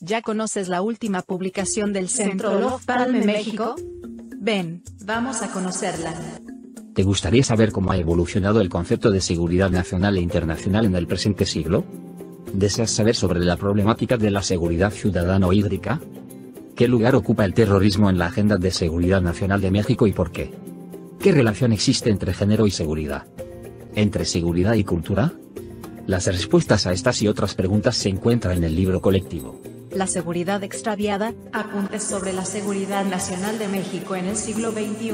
¿Ya conoces la última publicación del Centro Olof Palme México? Ven, vamos a conocerla. ¿Te gustaría saber cómo ha evolucionado el concepto de seguridad nacional e internacional en el presente siglo? ¿Deseas saber sobre la problemática de la seguridad ciudadana o hídrica? ¿Qué lugar ocupa el terrorismo en la agenda de seguridad nacional de México y por qué? ¿Qué relación existe entre género y seguridad? ¿Entre seguridad y cultura? Las respuestas a estas y otras preguntas se encuentran en el libro colectivo La seguridad extraviada, apuntes sobre la seguridad nacional de México en el siglo XXI.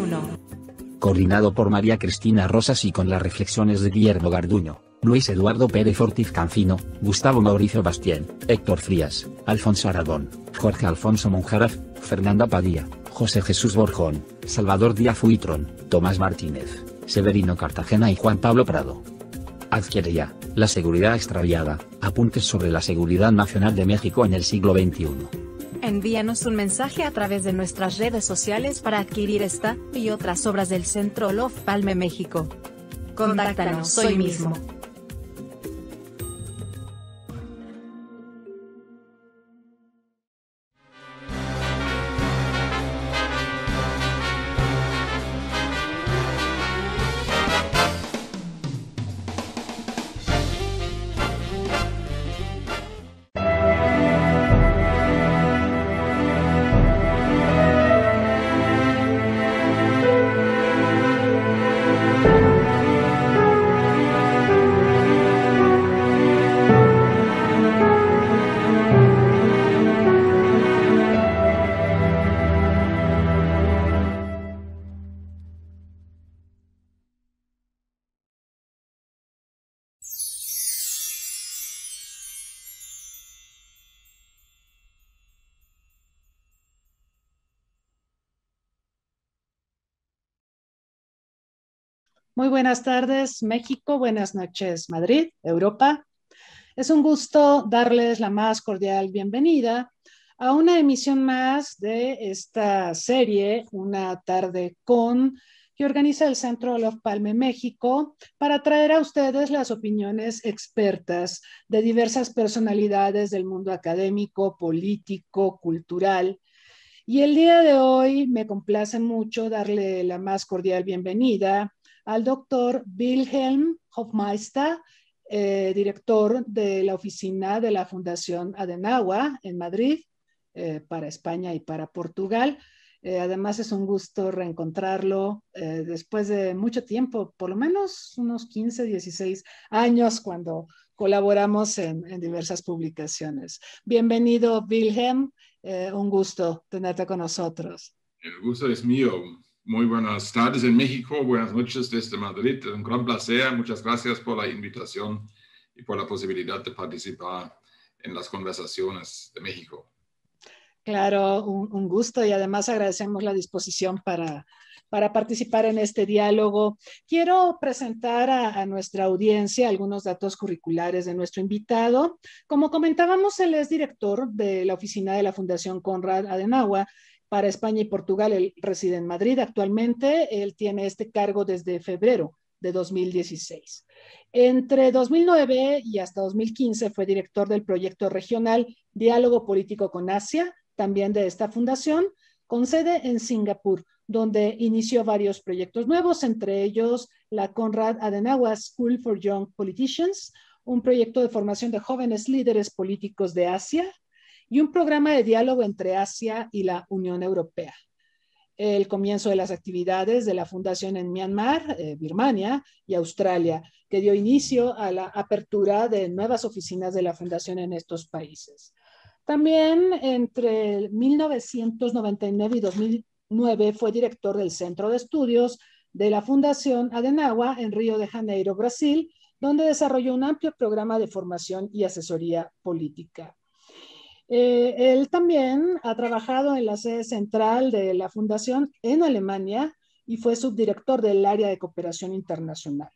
Coordinado por María Cristina Rosas y con las reflexiones de Guillermo Garduño, Luis Eduardo Pérez Ortiz Cancino, Gustavo Mauricio Bastien, Héctor Frías, Alfonso Aragón, Jorge Alfonso Monjaraf, Fernanda Padilla, José Jesús Borjón, Salvador Díaz Huitrón, Tomás Martínez, Severino Cartagena y Juan Pablo Prado. Adquiere ya La seguridad extraviada, apuntes sobre la seguridad nacional de México en el siglo XXI. Envíanos un mensaje a través de nuestras redes sociales para adquirir esta y otras obras del Centro Olof Palme México. Contáctanos hoy mismo. Muy buenas tardes, México. Buenas noches, Madrid, Europa. Es un gusto darles la más cordial bienvenida a una emisión más de esta serie, Una tarde con, que organiza el Centro Olof Palme México para traer a ustedes las opiniones expertas de diversas personalidades del mundo académico, político, cultural. Y el día de hoy me complace mucho darle la más cordial bienvenida al doctor Wilhelm Hofmeister, director de la oficina de la Fundación Adenauer en Madrid, para España y para Portugal. Además es un gusto reencontrarlo después de mucho tiempo, por lo menos unos 15, 16 años cuando colaboramos en diversas publicaciones. Bienvenido, Wilhelm. Un gusto tenerte con nosotros. El gusto es mío. Muy buenas tardes en México, buenas noches desde Madrid. Es un gran placer. Muchas gracias por la invitación y por la posibilidad de participar en las conversaciones de México. Claro, un gusto y además agradecemos la disposición para participar en este diálogo. Quiero presentar a nuestra audiencia algunos datos curriculares de nuestro invitado. Como comentábamos, él es director de la oficina de la Fundación Konrad Adenauer para España y Portugal. Él reside en Madrid actualmente. Él tiene este cargo desde febrero de 2016. Entre 2009 y hasta 2015 fue director del proyecto regional Diálogo Político con Asia, también de esta fundación, con sede en Singapur, donde inició varios proyectos nuevos, entre ellos la Konrad Adenauer School for Young Politicians, un proyecto de formación de jóvenes líderes políticos de Asia y un programa de diálogo entre Asia y la Unión Europea. El comienzo de las actividades de la fundación en Myanmar, Birmania y Australia, que dio inicio a la apertura de nuevas oficinas de la fundación en estos países. También entre 1999 y 2009 fue director del Centro de Estudios de la Fundación Adenauer en Río de Janeiro, Brasil, donde desarrolló un amplio programa de formación y asesoría política. Él también ha trabajado en la sede central de la Fundación en Alemania y fue subdirector del área de cooperación internacional.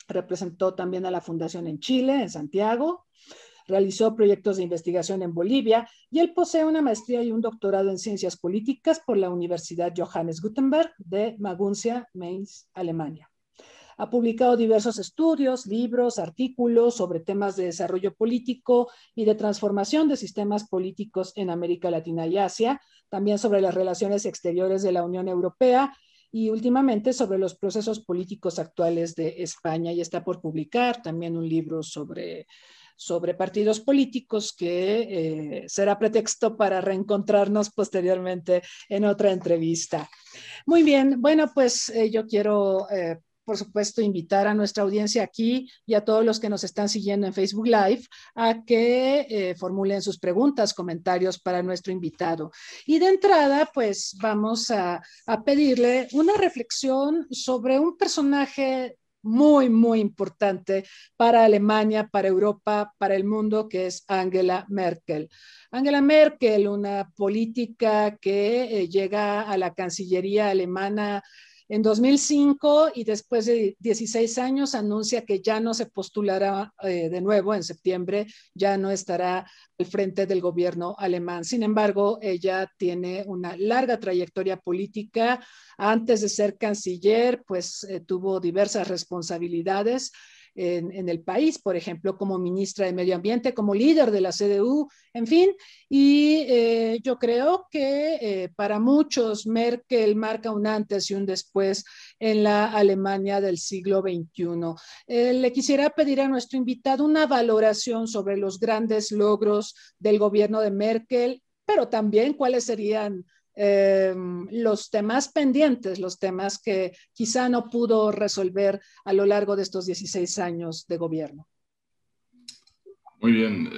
Representó también a la Fundación en Chile, en Santiago. Realizó proyectos de investigación en Bolivia y él posee una maestría y un doctorado en ciencias políticas por la Universidad Johannes Gutenberg de Maguncia, Mainz, Alemania. Ha publicado diversos estudios, libros, artículos sobre temas de desarrollo político y de transformación de sistemas políticos en América Latina y Asia, también sobre las relaciones exteriores de la Unión Europea y últimamente sobre los procesos políticos actuales de España. Y está por publicar también un libro sobre partidos políticos que será pretexto para reencontrarnos posteriormente en otra entrevista. Muy bien, bueno, pues yo quiero, por supuesto, invitar a nuestra audiencia aquí y a todos los que nos están siguiendo en Facebook Live a que formulen sus preguntas, comentarios para nuestro invitado. Y de entrada, pues vamos a pedirle una reflexión sobre un personaje muy, muy importante para Alemania, para Europa, para el mundo, que es Angela Merkel. Angela Merkel, una política que llega a la Cancillería alemana en 2005 y después de 16 años anuncia que ya no se postulará de nuevo en septiembre, ya no estará al frente del gobierno alemán. Sin embargo, ella tiene una larga trayectoria política. Antes de ser canciller, pues tuvo diversas responsabilidades en el país, por ejemplo, como ministra de Medio Ambiente, como líder de la CDU, en fin, y yo creo que para muchos Merkel marca un antes y un después en la Alemania del siglo XXI. Le quisiera pedir a nuestro invitado una valoración sobre los grandes logros del gobierno de Merkel, pero también cuáles serían los temas pendientes, los temas que quizá no pudo resolver a lo largo de estos 16 años de gobierno. Muy bien,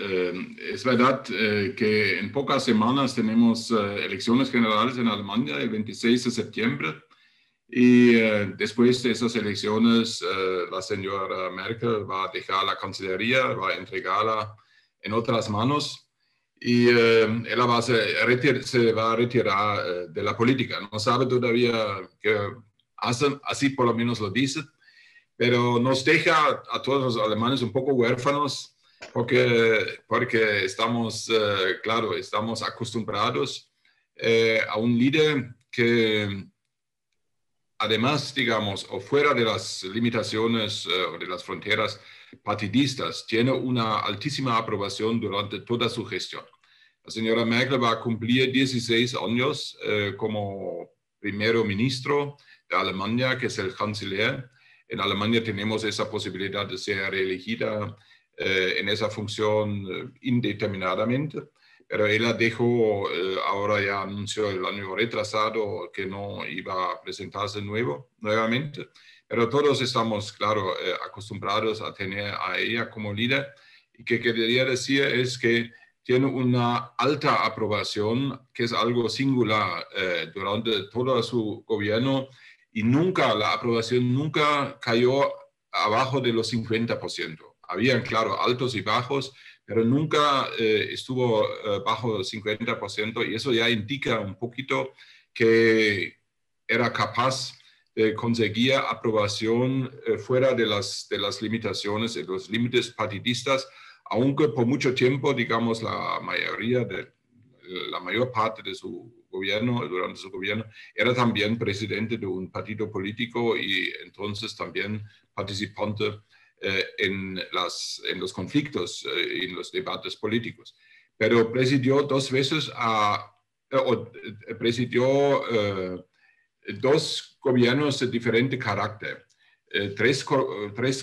es verdad que en pocas semanas tenemos elecciones generales en Alemania el 26 de septiembre y después de esas elecciones la señora Merkel va a dejar la Cancillería, va a entregarla en otras manos. Y ella se va a retirar de la política. No sabe todavía qué hace, así por lo menos lo dice, pero nos deja a todos los alemanes un poco huérfanos porque estamos, claro, estamos acostumbrados a un líder que además, digamos, o fuera de las limitaciones o de las fronteras partidistas, tiene una altísima aprobación durante toda su gestión. La señora Merkel va a cumplir 16 años como primer ministro de Alemania, que es el canciller. En Alemania tenemos esa posibilidad de ser reelegida en esa función indeterminadamente, pero ella dejó, ahora ya anunció el año retrasado que no iba a presentarse nuevamente, pero todos estamos, claro, acostumbrados a tener a ella como líder. Y que quería decir es que tiene una alta aprobación, que es algo singular durante todo su gobierno, y la aprobación nunca cayó abajo de los 50%. Habían, claro, altos y bajos, pero nunca estuvo bajo el 50%, y eso ya indica un poquito que era capaz de conseguir aprobación fuera de las limitaciones, de los límites partidistas, aunque por mucho tiempo, digamos, la mayor parte de su gobierno, durante su gobierno, era también presidente de un partido político y entonces también participante en los conflictos y en los debates políticos. Pero presidió dos veces dos gobiernos de diferente carácter. Tres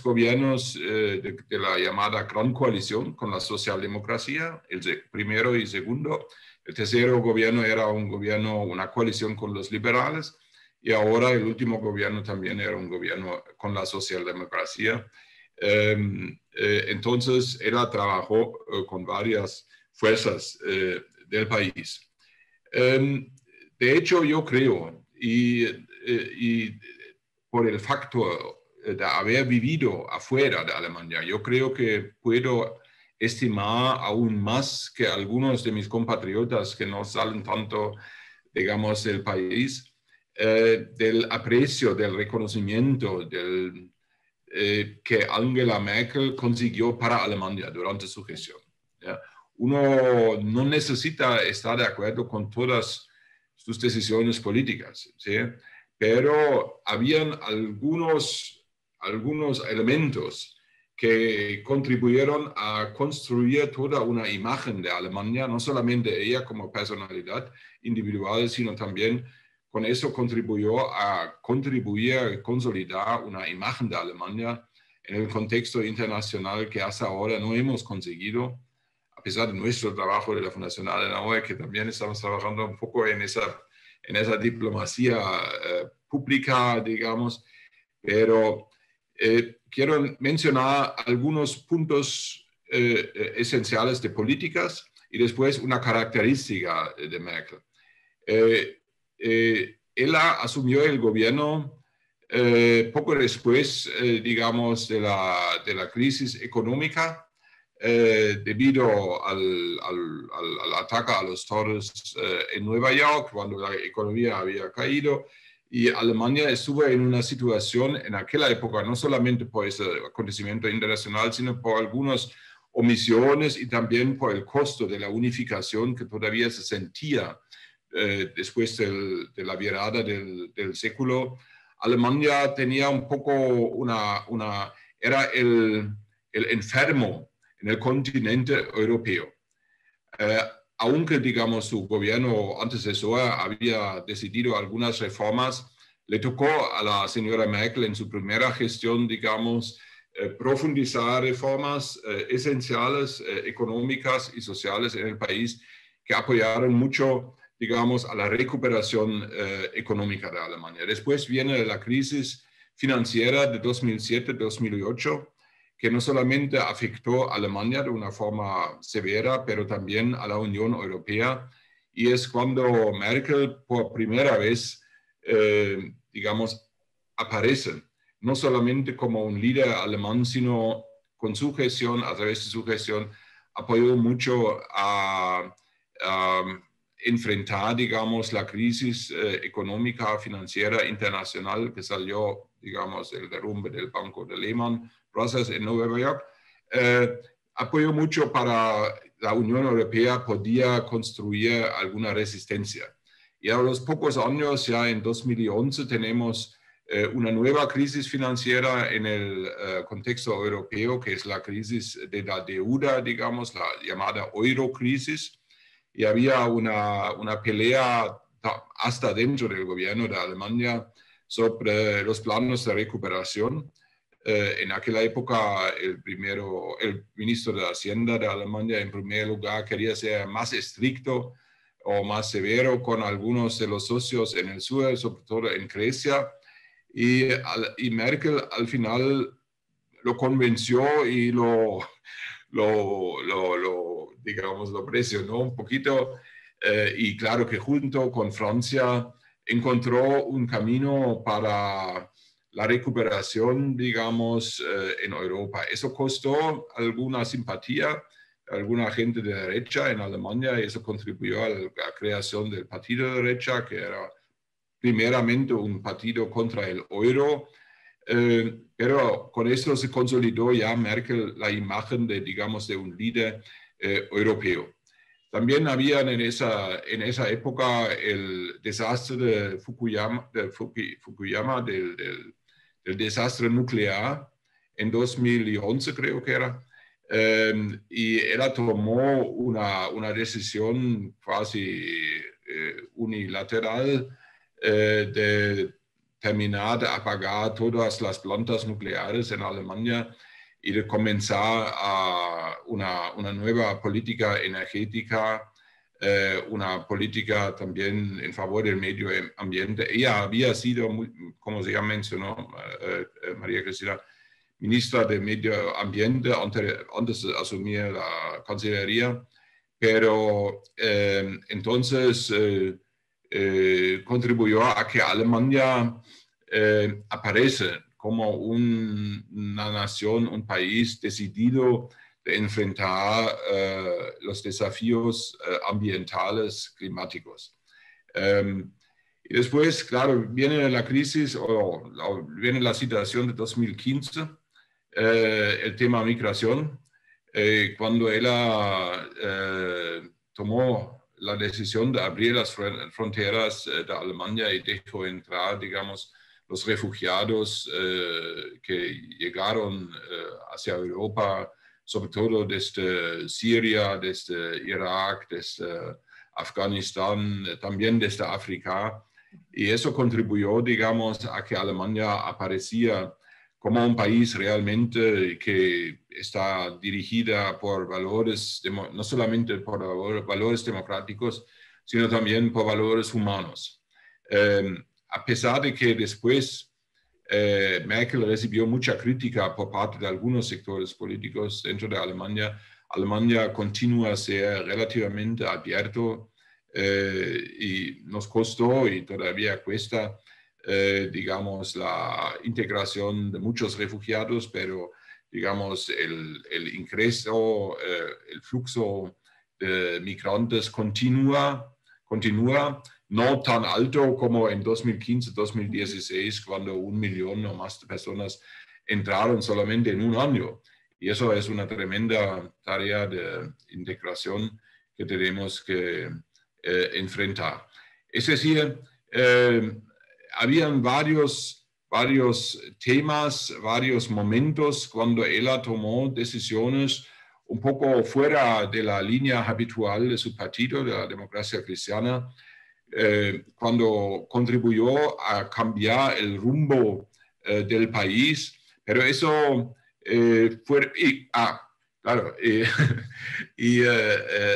gobiernos de la llamada Gran Coalición con la socialdemocracia, el primero y segundo. El tercero gobierno era una coalición con los liberales, y ahora el último gobierno también era un gobierno con la socialdemocracia. Entonces, ella trabajó con varias fuerzas del país. De hecho, yo creo, y por el factor de haber vivido afuera de Alemania, yo creo que puedo estimar aún más que algunos de mis compatriotas que no salen tanto, digamos, del país, del aprecio, del reconocimiento que Angela Merkel consiguió para Alemania durante su gestión. ¿Ya? Uno no necesita estar de acuerdo con todas sus decisiones políticas, ¿sí? Pero habían algunos elementos que contribuyeron a construir toda una imagen de Alemania, no solamente ella como personalidad individual, sino también con eso contribuyó a consolidar una imagen de Alemania en el contexto internacional que hasta ahora no hemos conseguido, a pesar de nuestro trabajo de la Fundación Adenauer, que también estamos trabajando un poco en esa diplomacia pública, digamos, pero quiero mencionar algunos puntos esenciales de políticas y después una característica de Merkel. Ella asumió el gobierno poco después, digamos, de la crisis económica, debido al ataque a los toros en Nueva York, cuando la economía había caído. Y Alemania estuvo en una situación en aquella época, no solamente por ese acontecimiento internacional, sino por algunas omisiones y también por el costo de la unificación que todavía se sentía después de la virada del século. Alemania tenía un poco era el enfermo en el continente europeo. Aunque, digamos, su gobierno antecesor había decidido algunas reformas, le tocó a la señora Merkel en su primera gestión, digamos, profundizar reformas esenciales, económicas y sociales en el país que apoyaron mucho, digamos, a la recuperación económica de Alemania. Después viene la crisis financiera de 2007-2008, que no solamente afectó a Alemania de una forma severa, pero también a la Unión Europea. Y es cuando Merkel por primera vez, digamos, aparece, no solamente como un líder alemán, sino con su gestión, a través de su gestión, apoyó mucho a enfrentar, digamos, la crisis económica, financiera, internacional que salió, digamos, del derrumbe del banco de Lehman Brothers en Nueva York. Apoyó mucho para la Unión Europea podía construir alguna resistencia. Y a los pocos años, ya en 2011, tenemos una nueva crisis financiera en el contexto europeo, que es la crisis de la deuda, digamos, la llamada eurocrisis. Y había una pelea hasta dentro del gobierno de Alemania sobre los planos de recuperación. En aquella época, el ministro de Hacienda de Alemania, en primer lugar, quería ser más estricto o más severo con algunos de los socios en el sur, sobre todo en Grecia. Y Merkel al final lo convenció y digamos, lo presionó un poquito. Y claro que junto con Francia encontró un camino para la recuperación, digamos, en Europa. Eso costó alguna simpatía, alguna gente de derecha en Alemania, y eso contribuyó a la creación del partido de derecha, que era primeramente un partido contra el euro, pero con eso se consolidó ya Merkel la imagen de, digamos, de un líder europeo. También había en esa época el desastre de Fukuyama, del desastre nuclear en 2011, creo que era. Y él tomó una decisión casi unilateral de terminar de apagar todas las plantas nucleares en Alemania y de comenzar una nueva política energética, una política también en favor del medio ambiente. Ella había sido, como ya mencionó María Cristina, ministra de Medio Ambiente antes de asumir la Cancillería, pero entonces contribuyó a que Alemania aparece como una nación, un país decidido de enfrentar los desafíos ambientales, climáticos. Y después, claro, viene la crisis viene la situación de 2015, el tema migración, cuando ella tomó la decisión de abrir las fronteras de Alemania y dejó entrar, digamos, los refugiados que llegaron hacia Europa, sobre todo desde Siria, desde Irak, desde Afganistán, también desde África. Y eso contribuyó, digamos, a que Alemania aparecía como un país realmente que está dirigida por valores, no solamente por valores democráticos, sino también por valores humanos. A pesar de que después Merkel recibió mucha crítica por parte de algunos sectores políticos dentro de Alemania, Alemania continúa a ser relativamente abierto y nos costó y todavía cuesta, digamos, la integración de muchos refugiados, pero, digamos, el ingreso, el flujo de migrantes continúa, no tan alto como en 2015-2016, cuando 1 millón o más de personas entraron solamente en un año. Y eso es una tremenda tarea de integración que tenemos que enfrentar. Es decir, habían varios temas, varios momentos cuando ella tomó decisiones un poco fuera de la línea habitual de su partido, de la Democracia Cristiana, cuando contribuyó a cambiar el rumbo del país, pero eso fue... Claro, y durante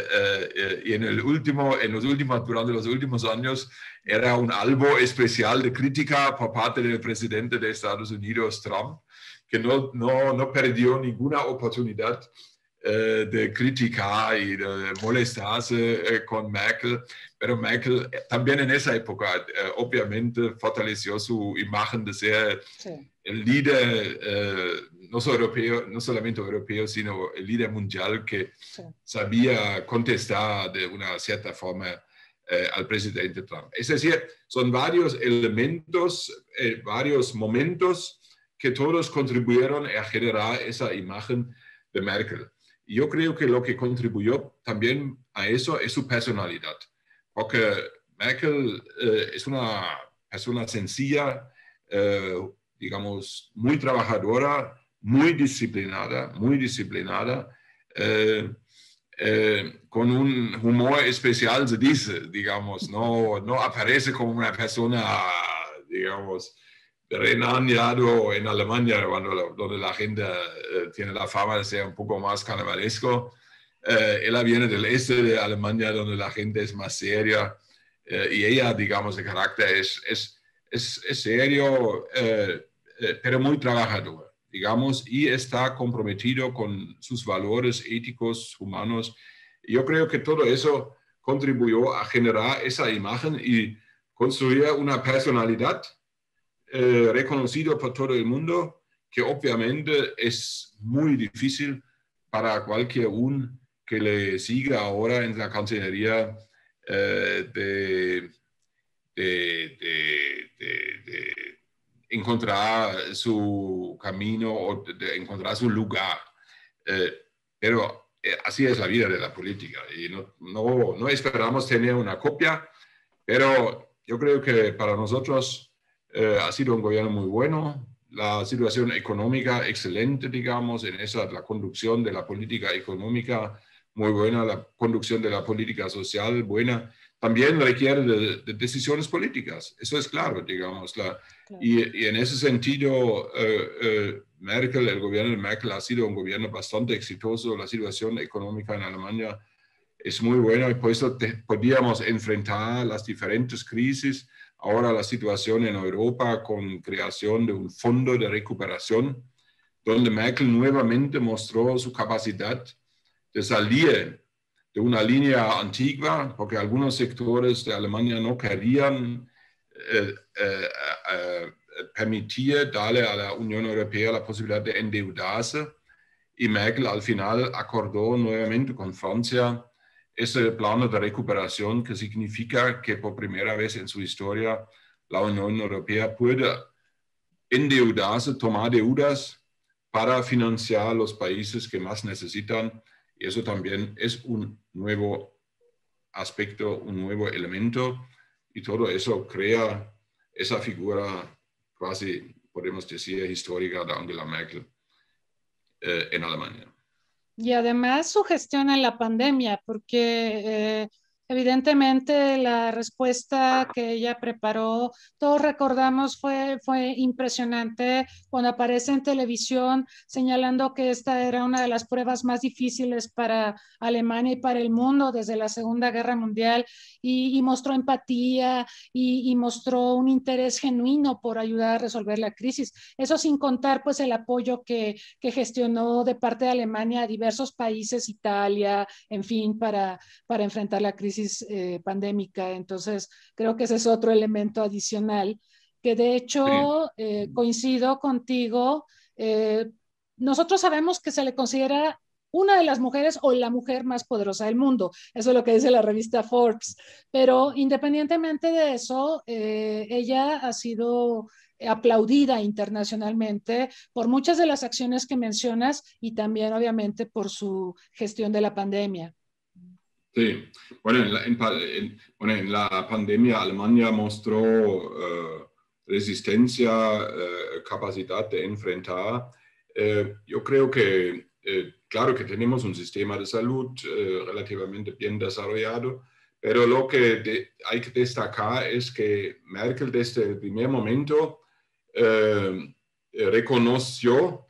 los últimos años era un albo especial de crítica por parte del presidente de Estados Unidos, Trump, que no perdió ninguna oportunidad de criticar y de molestarse con Merkel, pero Merkel también en esa época obviamente fortaleció su imagen de ser el líder, no solamente europeo, sino el líder mundial que sabía contestar de una cierta forma al presidente Trump. Es decir, son varios elementos, varios momentos que todos contribuyeron a generar esa imagen de Merkel. Y yo creo que lo que contribuyó también a eso es su personalidad, porque Merkel es una persona sencilla, digamos, muy trabajadora, muy disciplinada, con un humor especial, se dice, digamos, no aparece como una persona, digamos, Renaniado en Alemania, donde la gente tiene la fama de ser un poco más carnavalesco. Ella viene del este de Alemania, donde la gente es más seria, y ella, digamos, de carácter es serio, pero muy trabajador, digamos, y está comprometido con sus valores éticos, humanos. Yo creo que todo eso contribuyó a generar esa imagen y construir una personalidad reconocido por todo el mundo, que obviamente es muy difícil para cualquier uno que le siga ahora en la Cancillería de encontrar su camino o de encontrar su lugar. Pero así es la vida de la política y no esperamos tener una copia, pero yo creo que para nosotros ha sido un gobierno muy bueno, la situación económica excelente, digamos, la conducción de la política económica muy buena, la conducción de la política social buena, también requiere de decisiones políticas, eso es claro, digamos. Claro. Y en ese sentido, el gobierno de Merkel ha sido un gobierno bastante exitoso, la situación económica en Alemania es muy buena y por eso podíamos enfrentar las diferentes crisis. Ahora la situación en Europa con creación de un fondo de recuperación, donde Merkel nuevamente mostró su capacidad de salir de una línea antigua, porque algunos sectores de Alemania no querían permitir darle a la Unión Europea la posibilidad de endeudarse, y Merkel al final acordó nuevamente con Francia ese plano de recuperación que significa que por primera vez en su historia la Unión Europea puede endeudarse, tomar deudas para financiar los países que más necesitan, y eso también es un nuevo aspecto, un nuevo elemento, y todo eso crea esa figura quasi, podemos decir, histórica de Angela Merkel en Alemania. Y además su gestión en la pandemia, porque evidentemente la respuesta que ella preparó, todos recordamos, fue impresionante cuando aparece en televisión señalando que esta era una de las pruebas más difíciles para Alemania y para el mundo desde la Segunda Guerra Mundial, y mostró empatía y mostró un interés genuino por ayudar a resolver la crisis. Eso sin contar pues el apoyo que gestionó de parte de Alemania a diversos países, Italia, en fin, para enfrentar la crisis pandémica. Entonces, creo que ese es otro elemento adicional que de hecho coincido contigo. Nosotros sabemos que se le considera una de las mujeres o la mujer más poderosa del mundo. Eso es lo que dice la revista Forbes. Pero independientemente de eso, ella ha sido aplaudida internacionalmente por muchas de las acciones que mencionas y también obviamente por su gestión de la pandemia. Sí, bueno, en la pandemia Alemania mostró resistencia, capacidad de enfrentar. Yo creo que, claro que tenemos un sistema de salud relativamente bien desarrollado, pero lo que hay que destacar es que Merkel desde el primer momento reconoció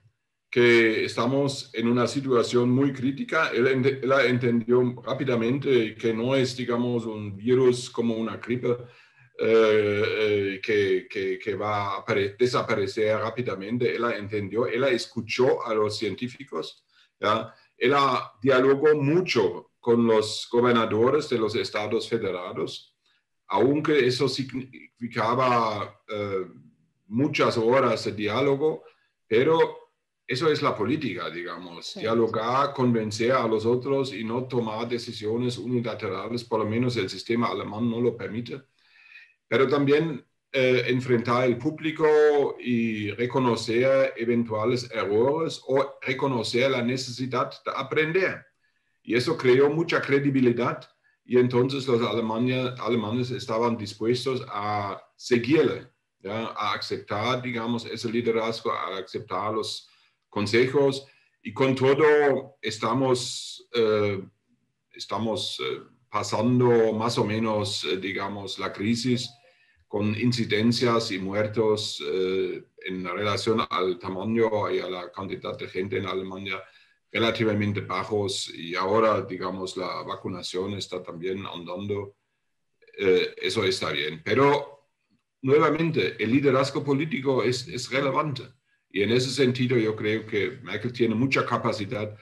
que estamos en una situación muy crítica. Él entendió rápidamente que no es, digamos, un virus como una gripe que va a desaparecer rápidamente. Él entendió, él escuchó a los científicos, ¿ya? Él dialogó mucho con los gobernadores de los estados federados, aunque eso significaba muchas horas de diálogo, pero eso es la política, digamos, sí. Dialogar, convencer a los otros y no tomar decisiones unilaterales, por lo menos el sistema alemán no lo permite. Pero también enfrentar al público y reconocer eventuales errores o reconocer la necesidad de aprender. Y eso creó mucha credibilidad y entonces los alemanes estaban dispuestos a seguirle, ¿ya? A aceptar, digamos, ese liderazgo, a aceptar los consejos, y con todo estamos pasando más o menos, digamos, la crisis con incidencias y muertos en relación al tamaño y a la cantidad de gente en Alemania relativamente bajos, y ahora, digamos, la vacunación está también andando. Eso está bien, pero nuevamente el liderazgo político es relevante. Y en ese sentido yo creo que Merkel tiene mucha capacidad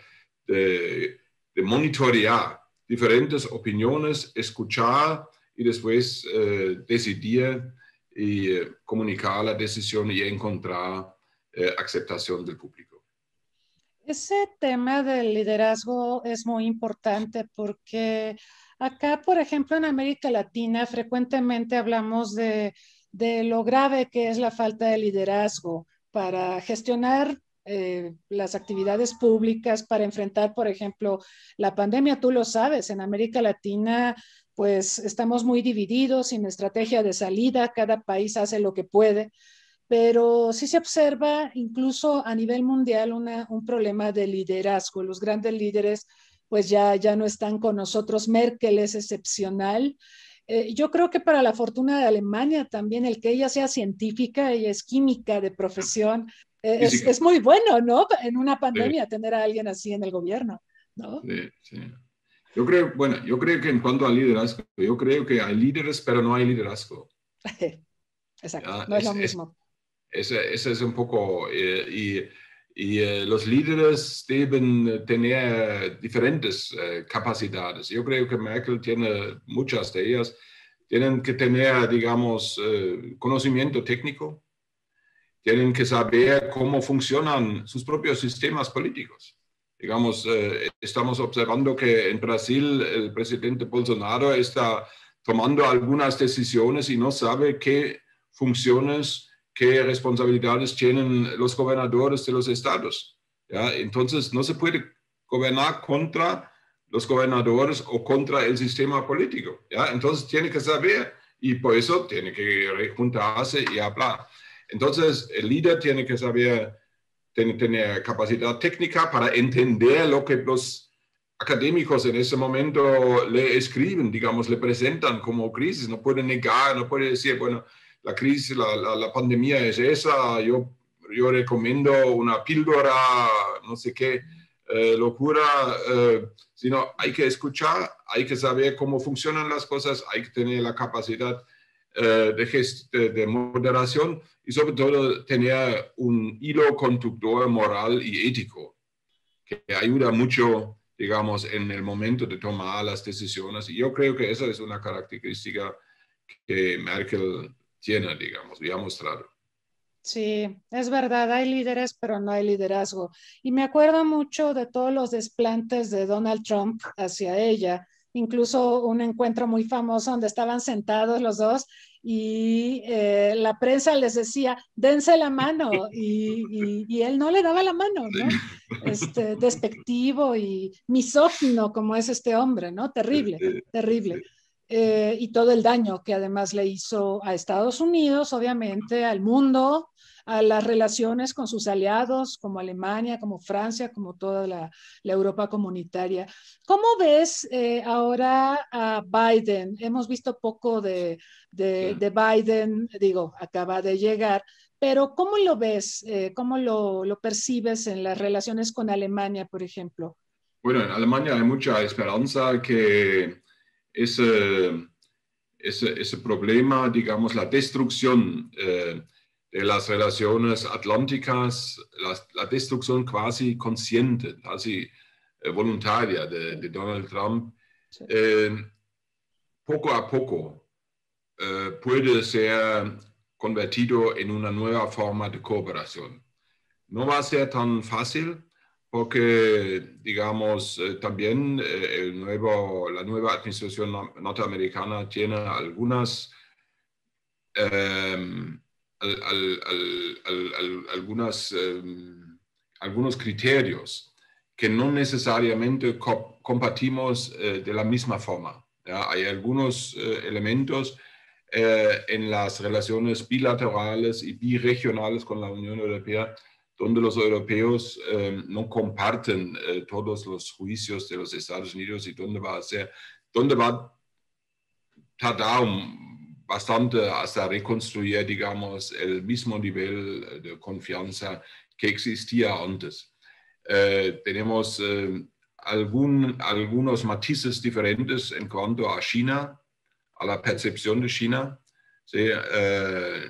de monitorear diferentes opiniones, escuchar y después decidir y comunicar la decisión y encontrar aceptación del público. Ese tema del liderazgo es muy importante porque acá, por ejemplo, en América Latina frecuentemente hablamos de lo grave que es la falta de liderazgo para gestionar las actividades públicas, para enfrentar, por ejemplo, la pandemia. Tú lo sabes, en América Latina pues estamos muy divididos, sin estrategia de salida, cada país hace lo que puede, pero sí se observa incluso a nivel mundial un problema de liderazgo. Los grandes líderes pues ya no están con nosotros. Merkel es excepcional. Yo creo que para la fortuna de Alemania también el que ella sea científica, ella es química de profesión, es muy bueno, ¿no? En una pandemia tener a alguien así en el gobierno, ¿no? Sí, sí. Yo creo que en cuanto al liderazgo, yo creo que hay líderes, pero no hay liderazgo. Exacto, ¿ya? No es lo mismo. Ese es un poco, los líderes deben tener diferentes capacidades. Yo creo que Merkel tiene muchas de ellas. Tienen que tener, digamos, conocimiento técnico. Tienen que saber cómo funcionan sus propios sistemas políticos. Digamos, estamos observando que en Brasil el presidente Bolsonaro está tomando algunas decisiones y no sabe qué funciones, qué responsabilidades tienen los gobernadores de los estados. ¿Ya? Entonces, no se puede gobernar contra los gobernadores o contra el sistema político. ¿Ya? Entonces, tiene que saber y por eso tiene que juntarse y hablar. Entonces, el líder tiene que saber, tener capacidad técnica para entender lo que los académicos en ese momento le escriben, digamos, le presentan como crisis. No puede negar, no puede decir, bueno, la crisis, la pandemia es esa, yo recomiendo una píldora, no sé qué, locura, sino hay que escuchar, hay que saber cómo funcionan las cosas, hay que tener la capacidad de moderación y sobre todo tener un hilo conductor moral y ético que ayuda mucho, digamos, en el momento de tomar las decisiones. Y yo creo que esa es una característica que Merkel tiene, digamos, y ha mostrado. Sí, es verdad, hay líderes, pero no hay liderazgo. Y me acuerdo mucho de todos los desplantes de Donald Trump hacia ella, incluso un encuentro muy famoso donde estaban sentados los dos y la prensa les decía, dense la mano, y él no le daba la mano, ¿no? Despectivo y misógino como es este hombre, ¿no? Terrible, terrible. Y todo el daño que además le hizo a Estados Unidos, obviamente, al mundo, a las relaciones con sus aliados, como Alemania, como Francia, como toda la Europa comunitaria. ¿Cómo ves ahora a Biden? Hemos visto poco de Biden, digo, acaba de llegar, pero ¿cómo lo ves? ¿Cómo lo percibes en las relaciones con Alemania, por ejemplo? Bueno, en Alemania hay mucha esperanza que ese problema, digamos, la destrucción de las relaciones atlánticas, la destrucción casi consciente, casi voluntaria de Donald Trump, sí. Poco a poco puede ser convertido en una nueva forma de cooperación. No va a ser tan fácil porque, digamos, también la nueva administración norteamericana tiene algunos criterios que no necesariamente compartimos de la misma forma. ¿Ya? Hay algunos elementos en las relaciones bilaterales y biregionales con la Unión Europea donde los europeos no comparten todos los juicios de los Estados Unidos y donde va a tardar bastante hasta reconstruir, digamos, el mismo nivel de confianza que existía antes. Tenemos algunos matices diferentes en cuanto a China, a la percepción de China. Sí,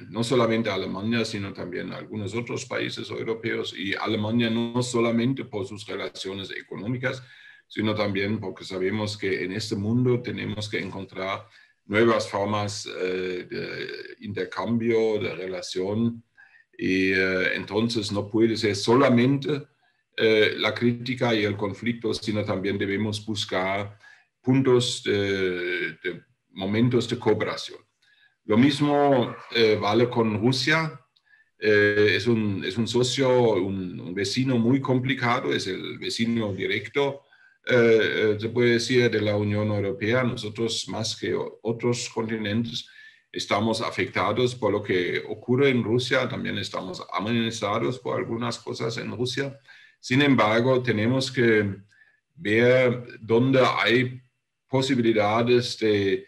no solamente Alemania, sino también algunos otros países europeos, y Alemania no solamente por sus relaciones económicas, sino también porque sabemos que en este mundo tenemos que encontrar nuevas formas de intercambio, de relación, y entonces no puede ser solamente la crítica y el conflicto, sino también debemos buscar puntos de momentos de cooperación. Lo mismo vale con Rusia. Es un socio, un vecino muy complicado, es el vecino directo, se puede decir, de la Unión Europea. Nosotros, más que otros continentes, estamos afectados por lo que ocurre en Rusia, también estamos amenazados por algunas cosas en Rusia. Sin embargo, tenemos que ver dónde hay posibilidades de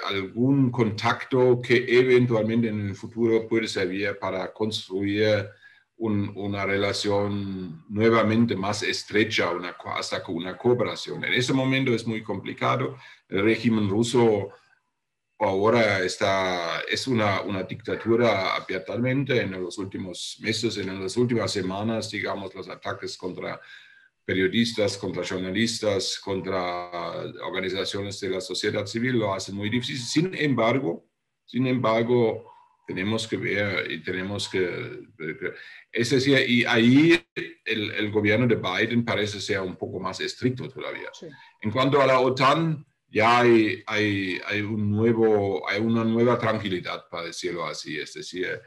algún contacto que eventualmente en el futuro puede servir para construir una relación nuevamente más estrecha, hasta con una cooperación. En ese momento es muy complicado. El régimen ruso ahora es una dictadura abiertamente. En los últimos meses, en las últimas semanas, digamos, los ataques contra periodistas, contra jornalistas, contra organizaciones de la sociedad civil lo hacen muy difícil. Sin embargo, tenemos que ver y tenemos que es decir, y ahí el gobierno de Biden parece ser un poco más estricto todavía. Sí. En cuanto a la OTAN, ya hay una nueva tranquilidad, para decirlo así, es decir,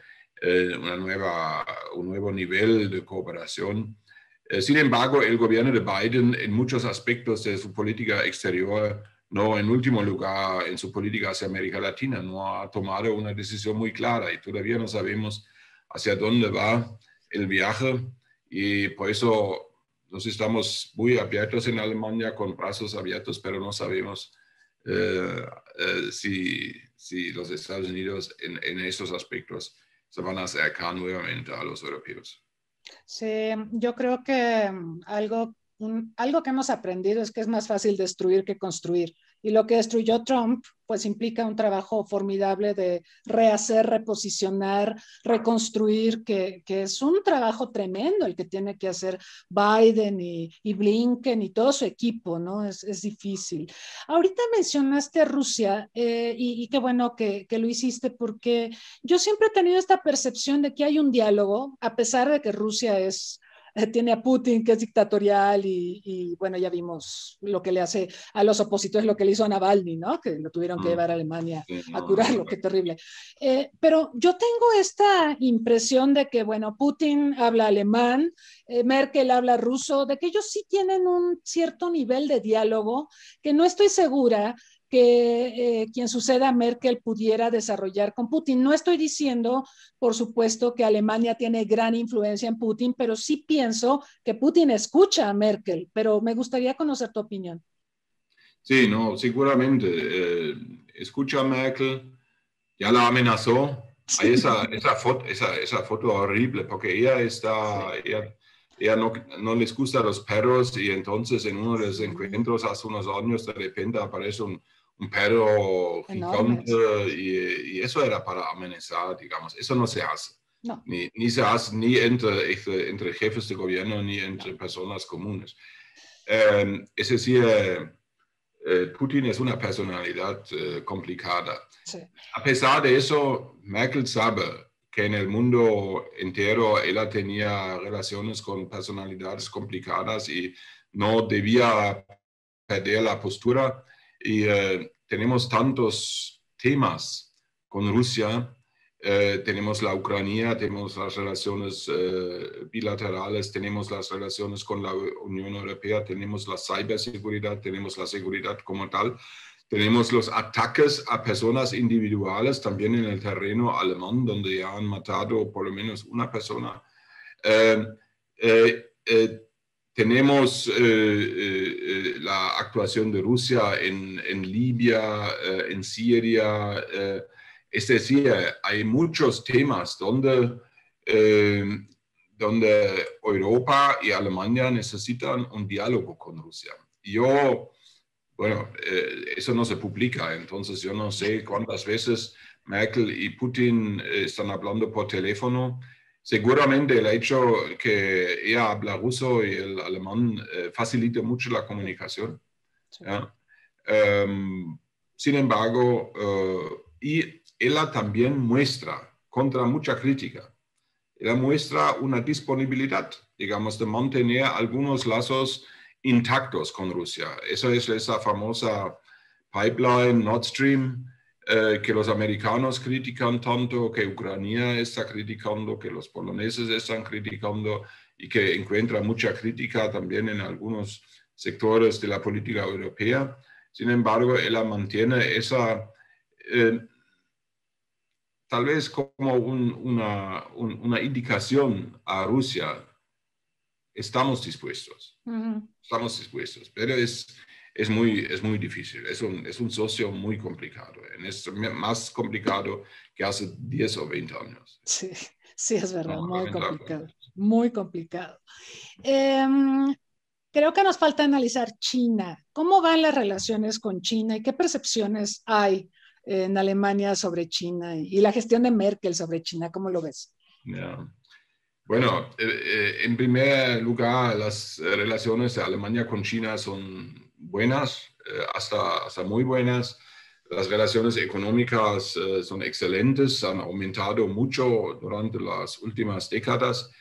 un nuevo nivel de cooperación. Sin embargo, el gobierno de Biden en muchos aspectos de su política exterior no, en último lugar, en su política hacia América Latina, no ha tomado una decisión muy clara y todavía no sabemos hacia dónde va el viaje y por eso nos estamos muy abiertos en Alemania, con brazos abiertos, pero no sabemos si los Estados Unidos en esos aspectos se van a acercar nuevamente a los europeos. Sí, yo creo que algo que hemos aprendido es que es más fácil destruir que construir. Y lo que destruyó Trump, pues implica un trabajo formidable de rehacer, reposicionar, reconstruir, que es un trabajo tremendo el que tiene que hacer Biden y Blinken y todo su equipo, ¿no? Es difícil. Ahorita mencionaste Rusia y qué bueno que lo hiciste, porque yo siempre he tenido esta percepción de que hay un diálogo, a pesar de que Rusia tiene a Putin, que es dictatorial, y bueno, ya vimos lo que le hace a los opositores, lo que le hizo a Navalny, ¿no? Que lo tuvieron que llevar a Alemania a curarlo, qué terrible. Pero yo tengo esta impresión de que, bueno, Putin habla alemán, Merkel habla ruso, de que ellos sí tienen un cierto nivel de diálogo que no estoy segura que quien suceda a Merkel pudiera desarrollar con Putin. No estoy diciendo, por supuesto, que Alemania tiene gran influencia en Putin, pero sí pienso que Putin escucha a Merkel, pero me gustaría conocer tu opinión. Sí, no, seguramente. Escucha a Merkel, ya la amenazó. Hay esa foto horrible, porque ella no les gusta los perros y entonces en uno de los encuentros hace unos años de repente aparece un perro gigante y eso era para amenazar, digamos. Eso no se hace. No. Ni se hace ni entre jefes de gobierno ni entre personas comunes. Es decir, Putin es una personalidad complicada. Sí. A pesar de eso, Merkel sabe que en el mundo entero ella tenía relaciones con personalidades complicadas y no debía perder la postura. Y tenemos tantos temas con Rusia. Tenemos la Ucrania, tenemos las relaciones bilaterales, tenemos las relaciones con la Unión Europea, tenemos la ciberseguridad, tenemos la seguridad como tal, tenemos los ataques a personas individuales también en el terreno alemán, donde ya han matado por lo menos una persona. Tenemos la actuación de Rusia en Libia, en Siria. Es decir, hay muchos temas donde Europa y Alemania necesitan un diálogo con Rusia. Bueno, eso no se publica, entonces yo no sé cuántas veces Merkel y Putin están hablando por teléfono. Seguramente el hecho que ella habla ruso y el alemán facilita mucho la comunicación. Sí. ¿Ya? Sin embargo, y ella también muestra, contra mucha crítica, ella muestra una disponibilidad, digamos, de mantener algunos lazos intactos con Rusia. Eso es esa famosa pipeline Nord Stream que los americanos critican tanto, que Ucrania está criticando, que los poloneses están criticando y que encuentra mucha crítica también en algunos sectores de la política europea. Sin embargo, ella mantiene esa, tal vez como una indicación a Rusia. Estamos dispuestos, pero es muy difícil, es un socio muy complicado, es más complicado que hace 10 o 20 años. Sí, sí, es verdad, No, muy complicado. Creo que nos falta analizar China. ¿Cómo van las relaciones con China y qué percepciones hay en Alemania sobre China y la gestión de Merkel sobre China? ¿Cómo lo ves? Yeah. Bueno, en primer lugar, las relaciones de Alemania con China son buenas, hasta muy buenas. Las relaciones económicas son excelentes, han aumentado mucho durante las últimas décadas.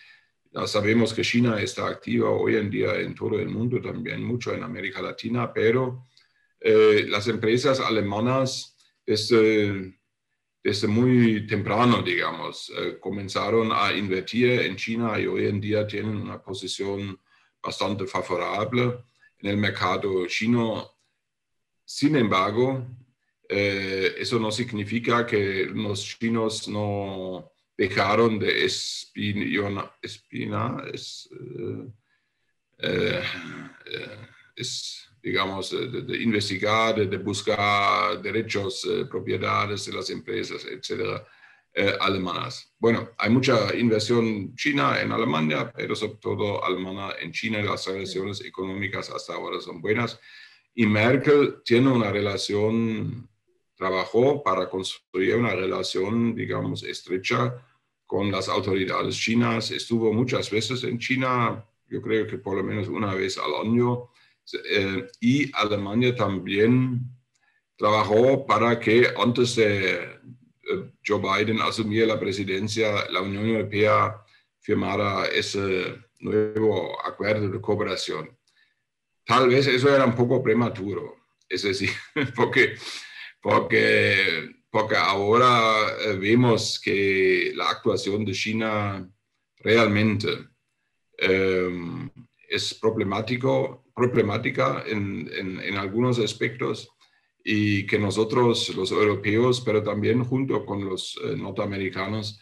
Ya sabemos que China está activa hoy en día en todo el mundo, también mucho en América Latina, pero las empresas alemanas desde muy temprano, digamos, comenzaron a invertir en China y hoy en día tienen una posición bastante favorable en el mercado chino. Sin embargo, eso no significa que los chinos no dejaron de digamos, de investigar, de buscar derechos, propiedades de las empresas, etcétera, alemanas. Bueno, hay mucha inversión china en Alemania, pero sobre todo alemana en China. Las relaciones económicas hasta ahora son buenas. Y Merkel tiene una relación, trabajó para construir una relación, digamos, estrecha con las autoridades chinas. Estuvo muchas veces en China, yo creo que por lo menos una vez al año. Y Alemania también trabajó para que antes de Joe Biden asumiera la presidencia, la Unión Europea firmara ese nuevo acuerdo de cooperación. Tal vez eso era un poco prematuro, es decir, porque ahora vemos que la actuación de China realmente es problemática en algunos aspectos, y que nosotros, los europeos, pero también junto con los norteamericanos,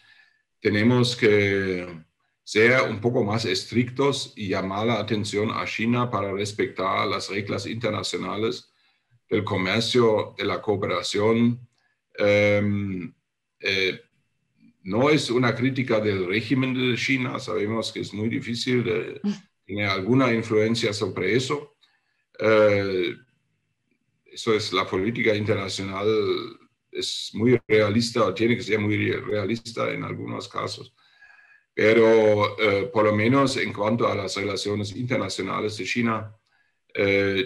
tenemos que ser un poco más estrictos y llamar la atención a China para respetar las reglas internacionales del comercio, de la cooperación. No es una crítica del régimen de China, sabemos que es muy difícil tener alguna influencia sobre eso. Eso es, la política internacional es muy realista, tiene que ser muy realista en algunos casos. Pero por lo menos en cuanto a las relaciones internacionales de China,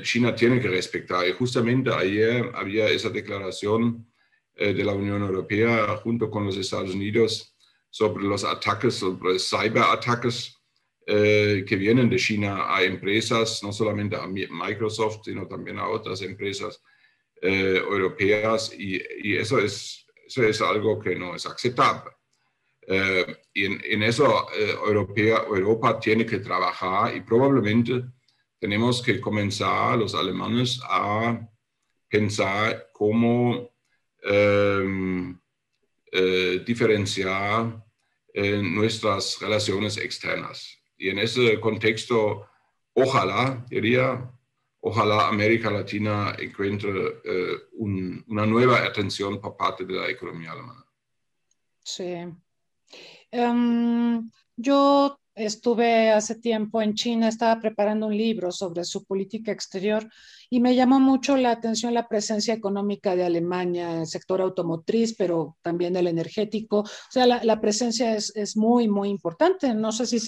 China tiene que respetar. Y justamente ayer había esa declaración de la Unión Europea junto con los Estados Unidos sobre los ataques, sobre cyberataques que vienen de China a empresas, no solamente a Microsoft, sino también a otras empresas europeas, y eso es algo que no es aceptable. Y en eso Europa tiene que trabajar, y probablemente tenemos que comenzar los alemanes a pensar cómo diferenciar nuestras relaciones externas. Y en ese contexto, ojalá América Latina encuentre una nueva atención por parte de la economía alemana. Sí. Yo estuve hace tiempo en China, estaba preparando un libro sobre su política exterior y me llamó mucho la atención la presencia económica de Alemania en el sector automotriz, pero también el energético. O sea, la presencia es muy, muy importante. No sé si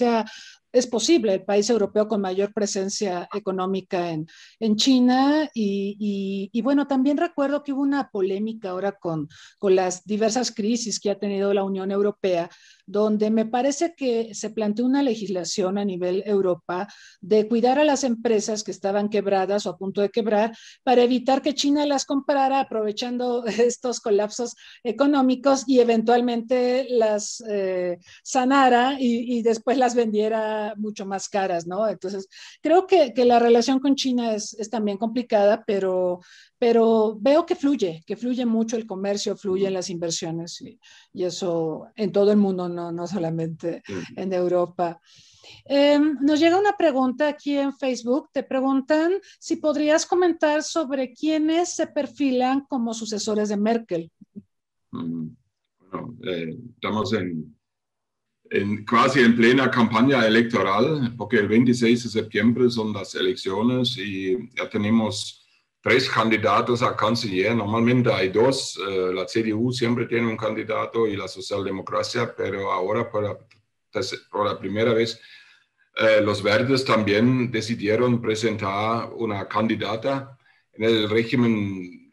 es posible el país europeo con mayor presencia económica en China. Y bueno, también recuerdo que hubo una polémica ahora con las diversas crisis que ha tenido la Unión Europea, donde me parece que se planteó una legislación a nivel Europa de cuidar a las empresas que estaban quebradas o a punto de quebrar para evitar que China las comprara aprovechando estos colapsos económicos y eventualmente las sanara y después las vendiera mucho más caras, ¿no? Entonces, creo que la relación con China es también complicada, pero veo que fluye mucho el comercio, fluyen las inversiones y eso en todo el mundo, no solamente en Europa. Nos llega una pregunta aquí en Facebook. Te preguntan si podrías comentar sobre quiénes se perfilan como sucesores de Merkel. Bueno, estamos casi en plena campaña electoral, porque el 26 de septiembre son las elecciones y ya tenemos 3 candidatos a canciller. Normalmente hay 2, la CDU siempre tiene un candidato y la socialdemocracia, pero ahora por la primera vez los verdes también decidieron presentar una candidata. En el régimen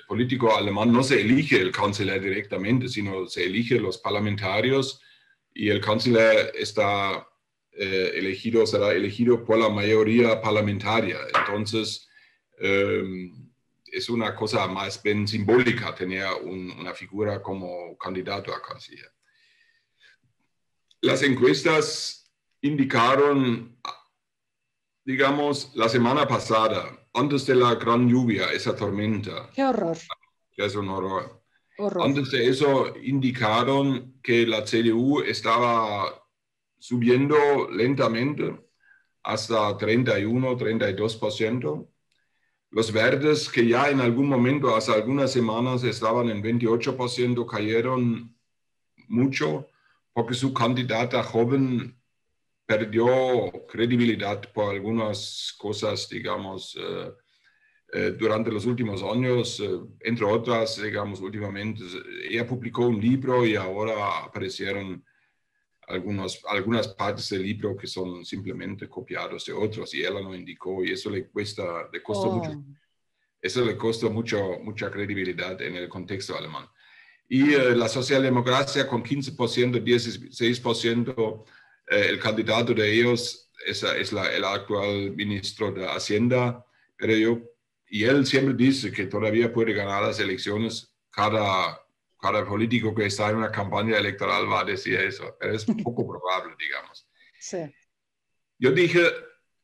político alemán no se elige el canciller directamente, sino se elige los parlamentarios, y el canciller será elegido por la mayoría parlamentaria. Entonces, es una cosa más bien simbólica tener una figura como candidato a canciller. Las encuestas indicaron, digamos, la semana pasada, antes de la gran lluvia, esa tormenta. ¡Qué horror! Que es un horror. Horror. Antes de eso indicaron que la CDU estaba subiendo lentamente hasta 31, 32%. Los verdes, que ya en algún momento, hace algunas semanas, estaban en 28%, cayeron mucho porque su candidata joven perdió credibilidad por algunas cosas, digamos, durante los últimos años, entre otras, digamos, últimamente, ella publicó un libro y ahora aparecieron algunas partes del libro que son simplemente copiados de otros y ella no indicó y eso le costó mucho. Eso le costó mucha credibilidad en el contexto alemán. Y la socialdemocracia con 15%, 16%, el candidato de ellos es el actual ministro de Hacienda, y él siempre dice que todavía puede ganar las elecciones. Cada político que está en una campaña electoral va a decir eso, pero es poco probable, digamos. Sí. Yo dije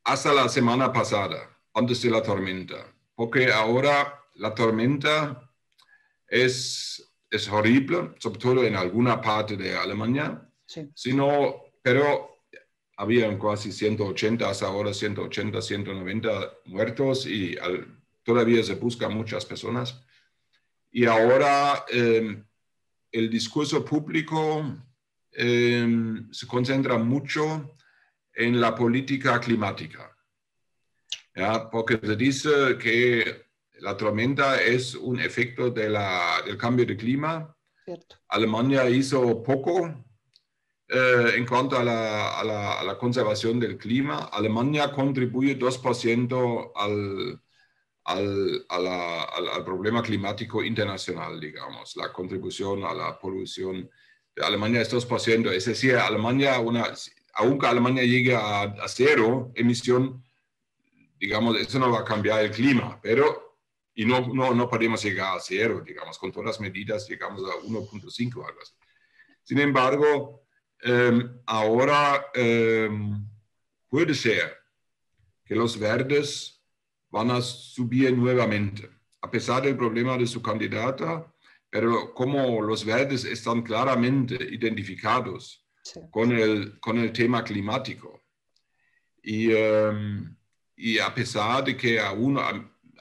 hasta la semana pasada, antes de la tormenta, porque ahora la tormenta es horrible, sobre todo en alguna parte de Alemania, sí. Pero habían casi 180, hasta ahora 180, 190 muertos y todavía se buscan muchas personas. Y ahora el discurso público se concentra mucho en la política climática. ¿Ya? Porque se dice que la tormenta es un efecto del cambio de clima. Cierto. Alemania hizo poco en cuanto a la conservación del clima. Alemania contribuye 2% al problema climático internacional, digamos. La contribución a la polución de Alemania es 2%. Es decir, aunque Alemania llegue a cero emisión, digamos, eso no va a cambiar el clima, y no podemos llegar a cero, digamos, con todas las medidas llegamos a 1.5 o algo así. Sin embargo, ahora puede ser que los verdes van a subir nuevamente, a pesar del problema de su candidata, pero como los verdes están claramente identificados con el tema climático. Y a pesar de que a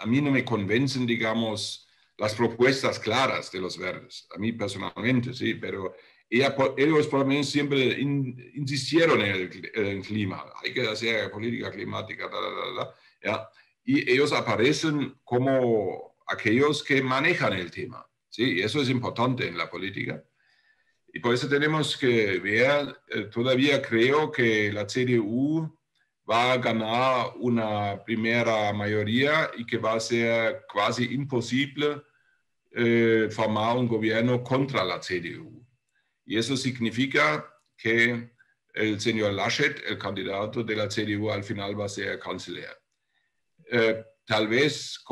mí no me convencen, digamos, las propuestas claras de los verdes, a mí personalmente, sí, pero ellos por lo menos siempre insistieron en el clima, hay que hacer política climática, ¿ya? Y ellos aparecen como aquellos que manejan el tema, ¿sí? Y eso es importante en la política. Y por eso tenemos que ver, todavía creo que la CDU va a ganar una primera mayoría y que va a ser casi imposible formar un gobierno contra la CDU. Y eso significa que el señor Laschet, el candidato de la CDU, al final va a ser canciller. Tal vez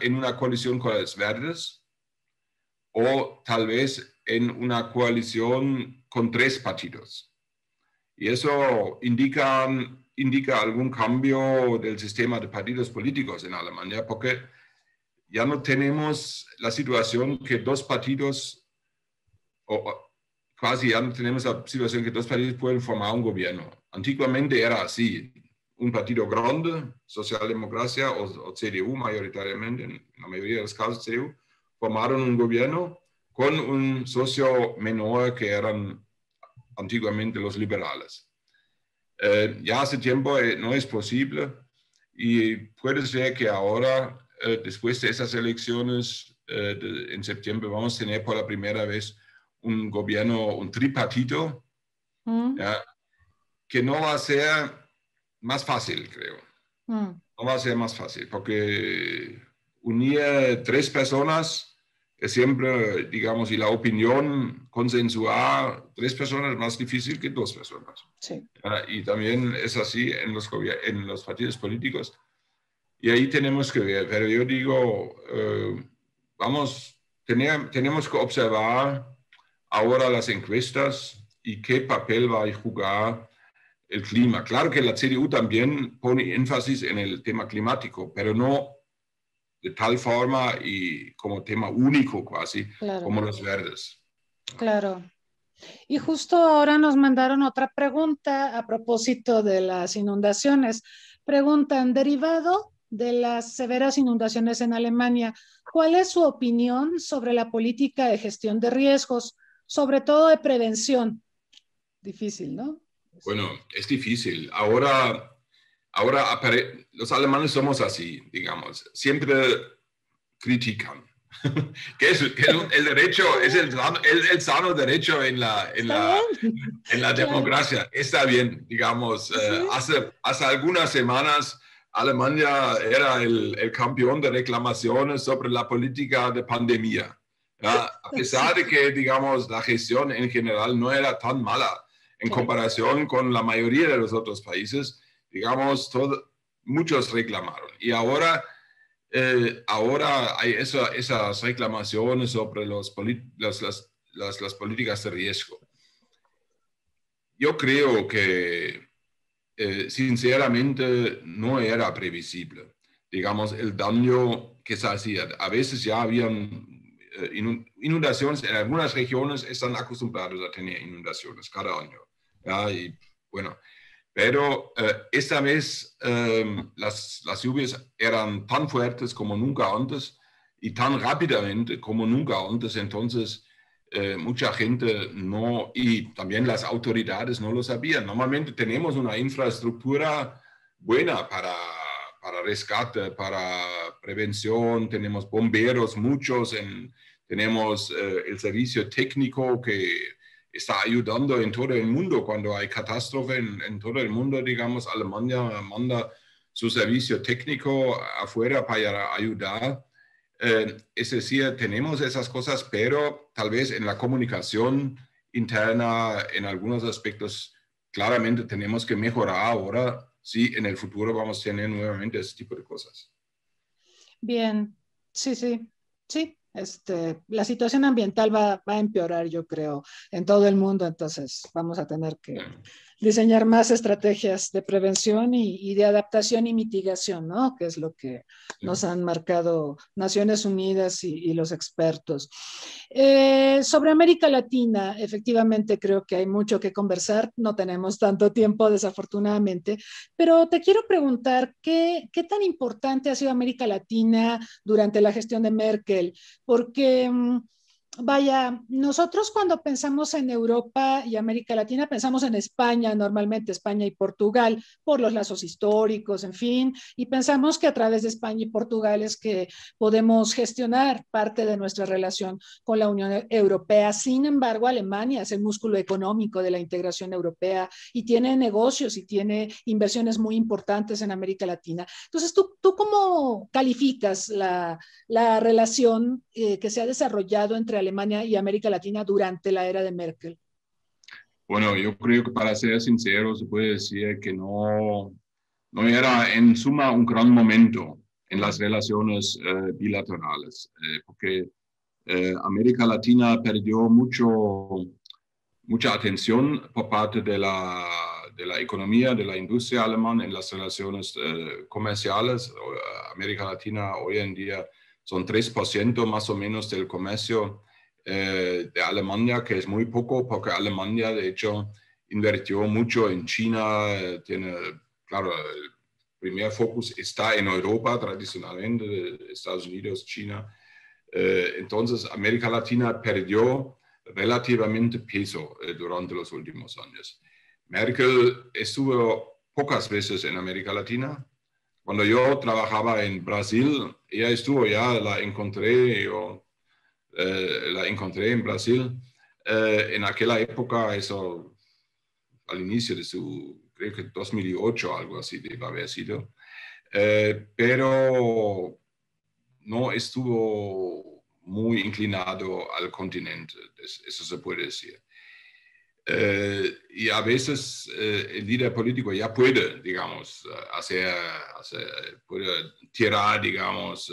en una coalición con los verdes o tal vez en una coalición con 3 partidos. Y eso indica algún cambio del sistema de partidos políticos en Alemania, porque ya no tenemos la situación que 2 partidos, casi ya no tenemos la situación que 2 partidos pueden formar un gobierno. Antiguamente era así, un partido grande, socialdemocracia o CDU mayoritariamente, en la mayoría de los casos CDU, formaron un gobierno con un socio menor que eran antiguamente los liberales. Ya hace tiempo no es posible y puede ser que ahora, después de esas elecciones en septiembre, vamos a tener por la primera vez un gobierno, un tripartito, ¿ya? Que no va a ser más fácil, creo. No va a ser más fácil, porque unir 3 personas es siempre, digamos, y la opinión consensuar 3 personas es más difícil que 2 personas. Sí. Y también es así en los partidos políticos. Y ahí tenemos que ver, pero yo digo, tenemos que observar ahora las encuestas y qué papel va a jugar el clima. Claro que la CDU también pone énfasis en el tema climático, pero no de tal forma y como tema único casi, Claro, como los verdes. claro. Y justo ahora nos mandaron otra pregunta a propósito de las inundaciones. Preguntan, derivado de las severas inundaciones en Alemania, ¿cuál es su opinión sobre la política de gestión de riesgos, sobre todo de prevención? Difícil, ¿no? Bueno, es difícil. Ahora los alemanes somos así, digamos, siempre critican. El derecho, es el sano derecho en Está bien. la Claro. democracia. Está bien, digamos. Sí. Hace algunas semanas Alemania era el campeón de reclamaciones sobre la política de pandemia. ¿Ya? A pesar de que, digamos, la gestión en general no era tan mala en Claro. comparación con la mayoría de los otros países, digamos, muchos reclamaron. Y ahora hay esas reclamaciones sobre las políticas de riesgo. Yo creo que sinceramente no era previsible. Digamos, el daño que se hacía. A veces ya habían inundaciones. En algunas regiones están acostumbrados a tener inundaciones cada año. ¿Ya? Y bueno, pero esta vez las lluvias eran tan fuertes como nunca antes y tan rápidamente como nunca antes. Entonces, mucha gente no, y también las autoridades no lo sabían. Normalmente tenemos una infraestructura buena para rescate, para prevención, tenemos bomberos muchos, tenemos el servicio técnico que está ayudando en todo el mundo. Cuando hay catástrofe en todo el mundo, digamos, Alemania manda su servicio técnico afuera para ayudar. Es decir, tenemos esas cosas, pero tal vez en la comunicación interna, en algunos aspectos, claramente tenemos que mejorar ahora. Sí, en el futuro vamos a tener nuevamente ese tipo de cosas. Bien, sí, sí, sí. La situación ambiental va a empeorar, yo creo, en todo el mundo, entonces vamos a tener que diseñar más estrategias de prevención y de adaptación y mitigación, ¿no? Que es lo que nos han marcado Naciones Unidas y los expertos. Sobre América Latina, efectivamente creo que hay mucho que conversar, no tenemos tanto tiempo desafortunadamente, pero te quiero preguntar, ¿qué tan importante ha sido América Latina durante la gestión de Merkel? Porque vaya, nosotros cuando pensamos en Europa y América Latina, pensamos en España, normalmente España y Portugal, por los lazos históricos, en fin, y pensamos que a través de España y Portugal es que podemos gestionar parte de nuestra relación con la Unión Europea. Sin embargo, Alemania es el músculo económico de la integración europea y tiene negocios y tiene inversiones muy importantes en América Latina. Entonces, ¿tú cómo calificas la relación que se ha desarrollado entre Alemania y América Latina durante la era de Merkel? Bueno, yo creo que para ser sincero se puede decir que no era en suma un gran momento en las relaciones bilaterales, porque América Latina perdió mucha atención por parte de la economía, de la industria alemana en las relaciones comerciales. América Latina hoy en día son 3% más o menos del comercio de Alemania, que es muy poco, porque Alemania, de hecho, invirtió mucho en China, tiene, claro, el primer focus está en Europa, tradicionalmente, Estados Unidos, China. Entonces, América Latina perdió relativamente peso durante los últimos años. Merkel estuvo pocas veces en América Latina. Cuando yo trabajaba en Brasil, ella estuvo ya, la encontré en Brasil. En aquella época, eso al inicio de creo que 2008, algo así debe haber sido. Pero no estuvo muy inclinado al continente, eso se puede decir. Y a veces el líder político ya puede, digamos, puede tirar, digamos,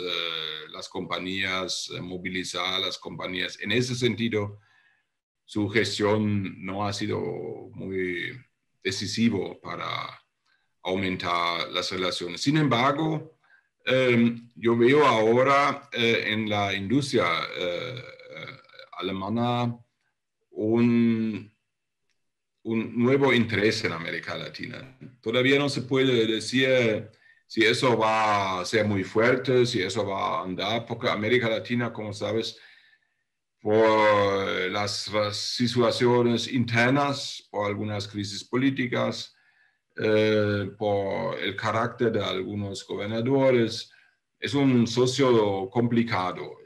las compañías, movilizar las compañías. En ese sentido, su gestión no ha sido muy decisivo para aumentar las relaciones. Sin embargo, yo veo ahora en la industria alemana un nuevo interés en América Latina. Todavía no se puede decir si eso va a ser muy fuerte, si eso va a andar, porque América Latina, como sabes, por las situaciones internas, por algunas crisis políticas, por el carácter de algunos gobernadores, es un socio complicado.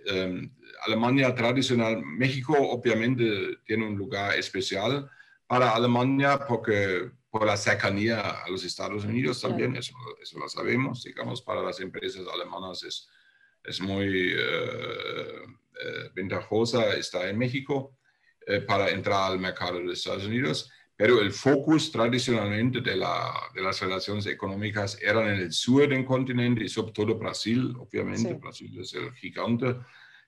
Alemania tradicional, México obviamente tiene un lugar especial para Alemania porque por la cercanía a los Estados Unidos también, eso lo sabemos, digamos, para las empresas alemanas es muy ventajosa estar en México para entrar al mercado de Estados Unidos, pero el focus tradicionalmente de las relaciones económicas eran en el sur del continente y sobre todo Brasil, obviamente, sí. Brasil es el gigante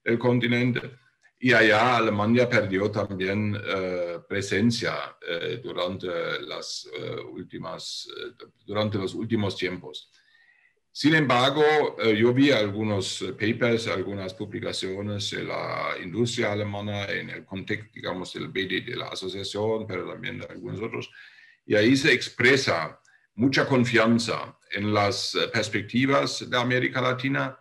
del continente, y allá Alemania perdió también presencia durante los últimos tiempos. Sin embargo, yo vi algunos papers, algunas publicaciones de la industria alemana en el contexto, digamos, del BD, de la asociación, pero también de algunos otros, y ahí se expresa mucha confianza en las perspectivas de América Latina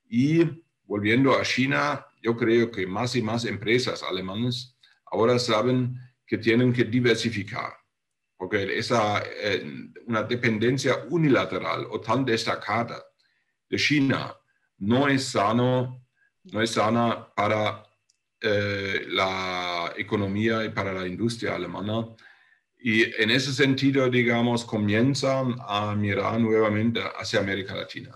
y, volviendo a China, yo creo que más y más empresas alemanas ahora saben que tienen que diversificar, porque una dependencia unilateral o tan destacada de China no es sana para la economía y para la industria alemana. Y en ese sentido, digamos, comienzan a mirar nuevamente hacia América Latina.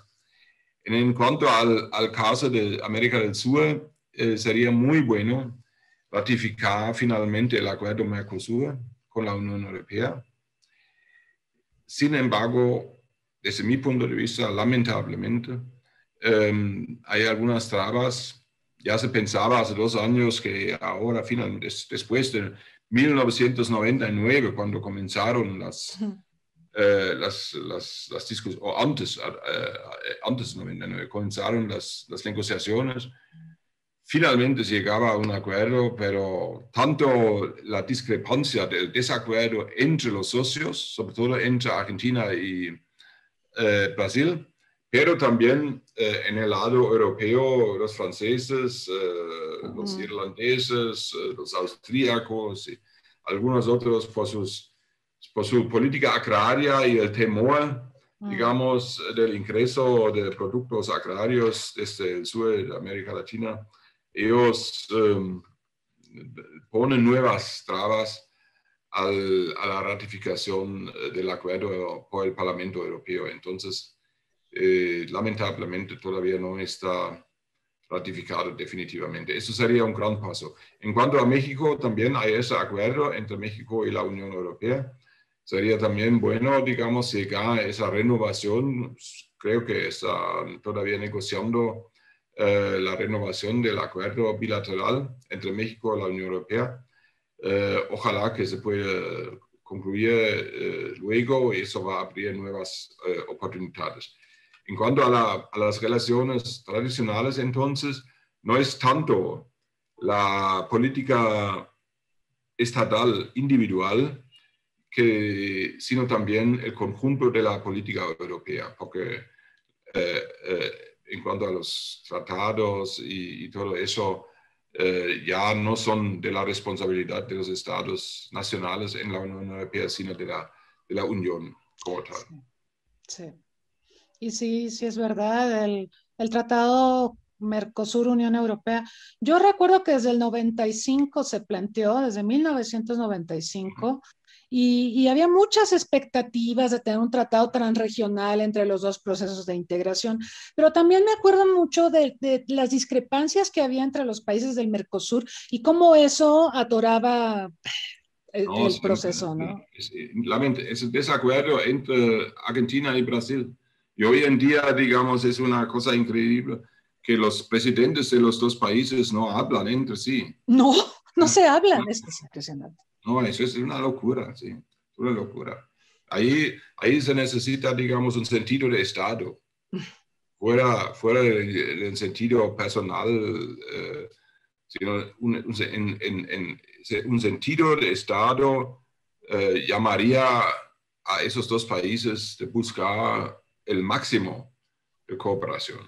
En cuanto al caso de América del Sur, sería muy bueno ratificar finalmente el acuerdo Mercosur con la Unión Europea. Sin embargo, desde mi punto de vista, lamentablemente, hay algunas trabas. Ya se pensaba hace 2 años que ahora, finalmente, después de 1999, cuando comenzaron las discusiones, o antes de 99, comenzaron las negociaciones. Finalmente se llegaba a un acuerdo, pero tanto la discrepancia del desacuerdo entre los socios, sobre todo entre Argentina y Brasil, pero también en el lado europeo, los franceses, los irlandeses, los austríacos y algunos otros por su política agraria y el temor, digamos, del ingreso de productos agrarios desde el sur de América Latina. Ellos ponen nuevas trabas a la ratificación del acuerdo por el Parlamento Europeo. Entonces, lamentablemente todavía no está ratificado definitivamente. Eso sería un gran paso. En cuanto a México, también hay ese acuerdo entre México y la Unión Europea. Sería también bueno, digamos, llegar a esa renovación. Creo que están todavía negociando la renovación del acuerdo bilateral entre México y la Unión Europea. Ojalá que se pueda concluir luego y eso va a abrir nuevas oportunidades. En cuanto a las relaciones tradicionales, entonces, no es tanto la política estatal individual, sino también el conjunto de la política europea, porque en cuanto a los tratados y todo eso, ya no son de la responsabilidad de los estados nacionales en la Unión Europea, sino de la Unión como tal. Sí. Y sí es verdad, el tratado Mercosur-Unión Europea, yo recuerdo que desde el 95 se planteó, desde 1995, y había muchas expectativas de tener un tratado transregional entre los dos procesos de integración, pero también me acuerdo mucho de las discrepancias que había entre los países del Mercosur y cómo eso atoraba el proceso, ¿no? Es el desacuerdo entre Argentina y Brasil. Y hoy en día, digamos, es una cosa increíble que los presidentes de los dos países no hablan entre sí. No se hablan, es impresionante. No, eso es una locura, sí. una locura. Ahí se necesita, digamos, un sentido de Estado. Fuera del sentido personal, sino un sentido de Estado llamaría a esos dos países de buscar el máximo de cooperación.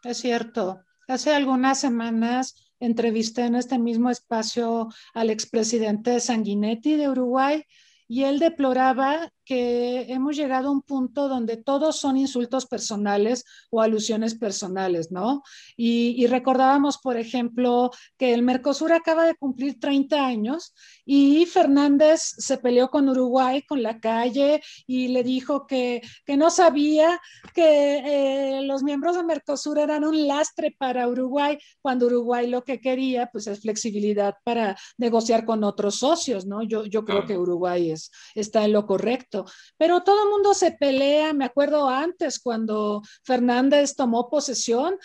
Es cierto. Hace algunas semanas entrevisté en este mismo espacio al expresidente Sanguinetti de Uruguay y él deploraba que hemos llegado a un punto donde todos son insultos personales o alusiones personales, ¿no? Y recordábamos, por ejemplo, que el Mercosur acaba de cumplir 30 años y Fernández se peleó con Uruguay, con la calle, y le dijo que no sabía que los miembros de Mercosur eran un lastre para Uruguay, cuando Uruguay lo que quería pues es flexibilidad para negociar con otros socios, ¿no? Yo creo que Uruguay está en lo correcto, pero todo el mundo se pelea. Me acuerdo antes cuando Fernández tomó posesión,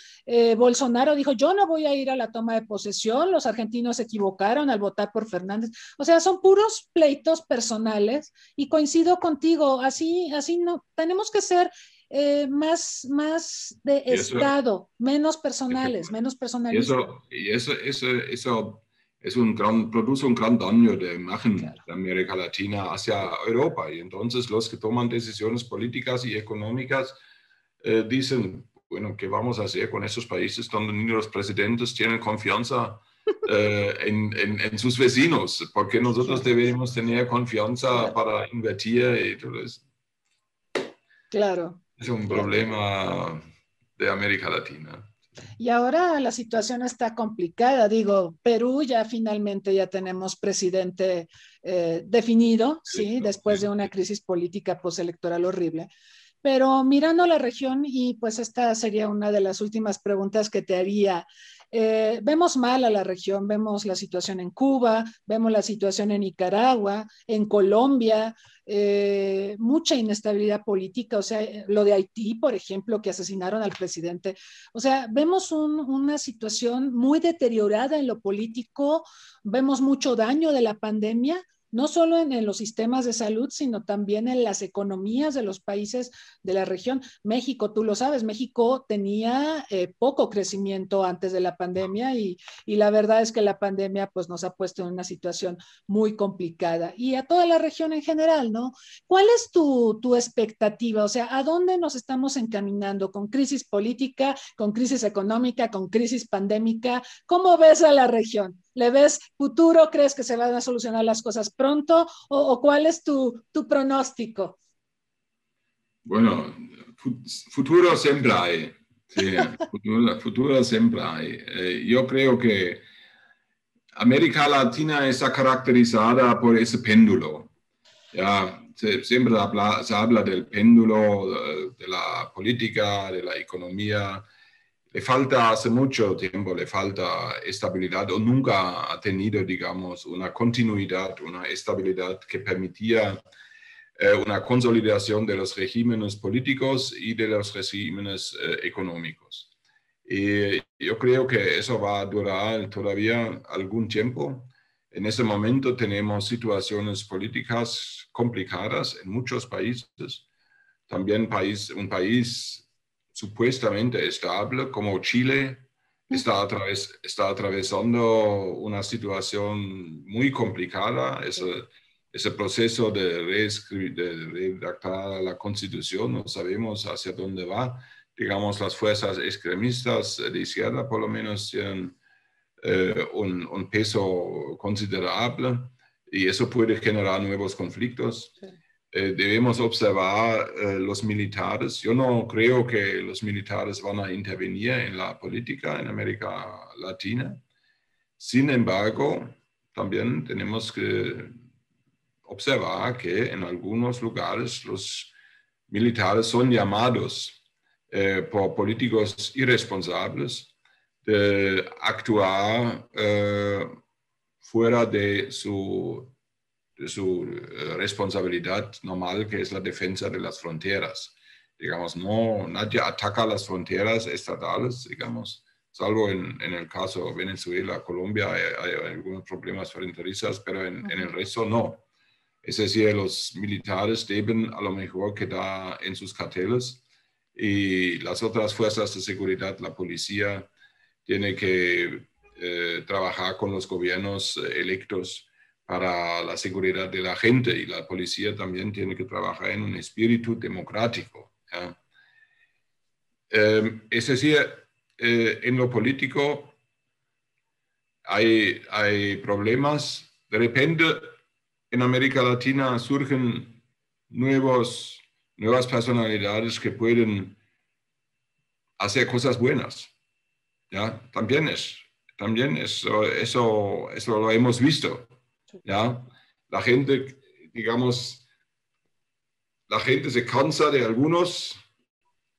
Bolsonaro dijo, yo no voy a ir a la toma de posesión, los argentinos se equivocaron al votar por Fernández. O sea, son puros pleitos personales y coincido contigo, así no, tenemos que ser más de Estado, menos personales, menos personalistas. Y eso produce un gran daño de imagen de América Latina hacia Europa. Y entonces los que toman decisiones políticas y económicas dicen, bueno, ¿qué vamos a hacer con esos países donde ni los presidentes tienen confianza en sus vecinos? Porque nosotros debemos tener confianza para invertir y todo eso. Claro. Es un problema de América Latina. Y ahora la situación está complicada. Digo, Perú ya finalmente ya tenemos presidente definido, ¿sí? Después de una crisis política postelectoral horrible. Pero mirando la región, y pues esta sería una de las últimas preguntas que te haría, vemos mal a la región, vemos la situación en Cuba, vemos la situación en Nicaragua, en Colombia, mucha inestabilidad política, o sea, lo de Haití, por ejemplo, que asesinaron al presidente. O sea, vemos una situación muy deteriorada en lo político, vemos mucho daño de la pandemia, no solo en los sistemas de salud, sino también en las economías de los países de la región. México, tú lo sabes, México tenía poco crecimiento antes de la pandemia y la verdad es que la pandemia pues nos ha puesto en una situación muy complicada y a toda la región en general, ¿no? ¿Cuál es tu expectativa? O sea, ¿a dónde nos estamos encaminando con crisis política, con crisis económica, con crisis pandémica? ¿Cómo ves a la región? ¿Le ves futuro? ¿Crees que se van a solucionar las cosas pronto? ¿O cuál es tu pronóstico? Bueno, futuro siempre hay. Sí, futuro siempre hay. Yo creo que América Latina está caracterizada por ese péndulo. Ya, siempre se habla del péndulo, de la política, de la economía. Le falta hace mucho tiempo, le falta estabilidad o nunca ha tenido, digamos, una continuidad, una estabilidad que permitía una consolidación de los regímenes políticos y de los regímenes económicos. Y yo creo que eso va a durar todavía algún tiempo. En ese momento tenemos situaciones políticas complicadas en muchos países. También un país supuestamente estable, como Chile, está atravesando una situación muy complicada. Ese proceso de redactar la Constitución, no sabemos hacia dónde va. Digamos, las fuerzas extremistas de izquierda por lo menos tienen un peso considerable y eso puede generar nuevos conflictos. Sí. Debemos observar los militares. Yo no creo que los militares van a intervenir en la política en América Latina. Sin embargo, también tenemos que observar que en algunos lugares los militares son llamados por políticos irresponsables de actuar fuera de su responsabilidad normal, que es la defensa de las fronteras. Digamos, nadie ataca las fronteras estatales, digamos, salvo en el caso de Venezuela, Colombia, hay algunos problemas fronterizos, pero en el resto no. Es decir, los militares deben a lo mejor quedar en sus carteles y las otras fuerzas de seguridad, la policía, tiene que trabajar con los gobiernos electos para la seguridad de la gente, y la policía también tiene que trabajar en un espíritu democrático. ¿Ya? Es decir, en lo político hay problemas. De repente en América Latina surgen nuevas personalidades que pueden hacer cosas buenas. ¿Ya? También eso lo hemos visto. ¿Ya? La gente, digamos, la gente se cansa de algunos,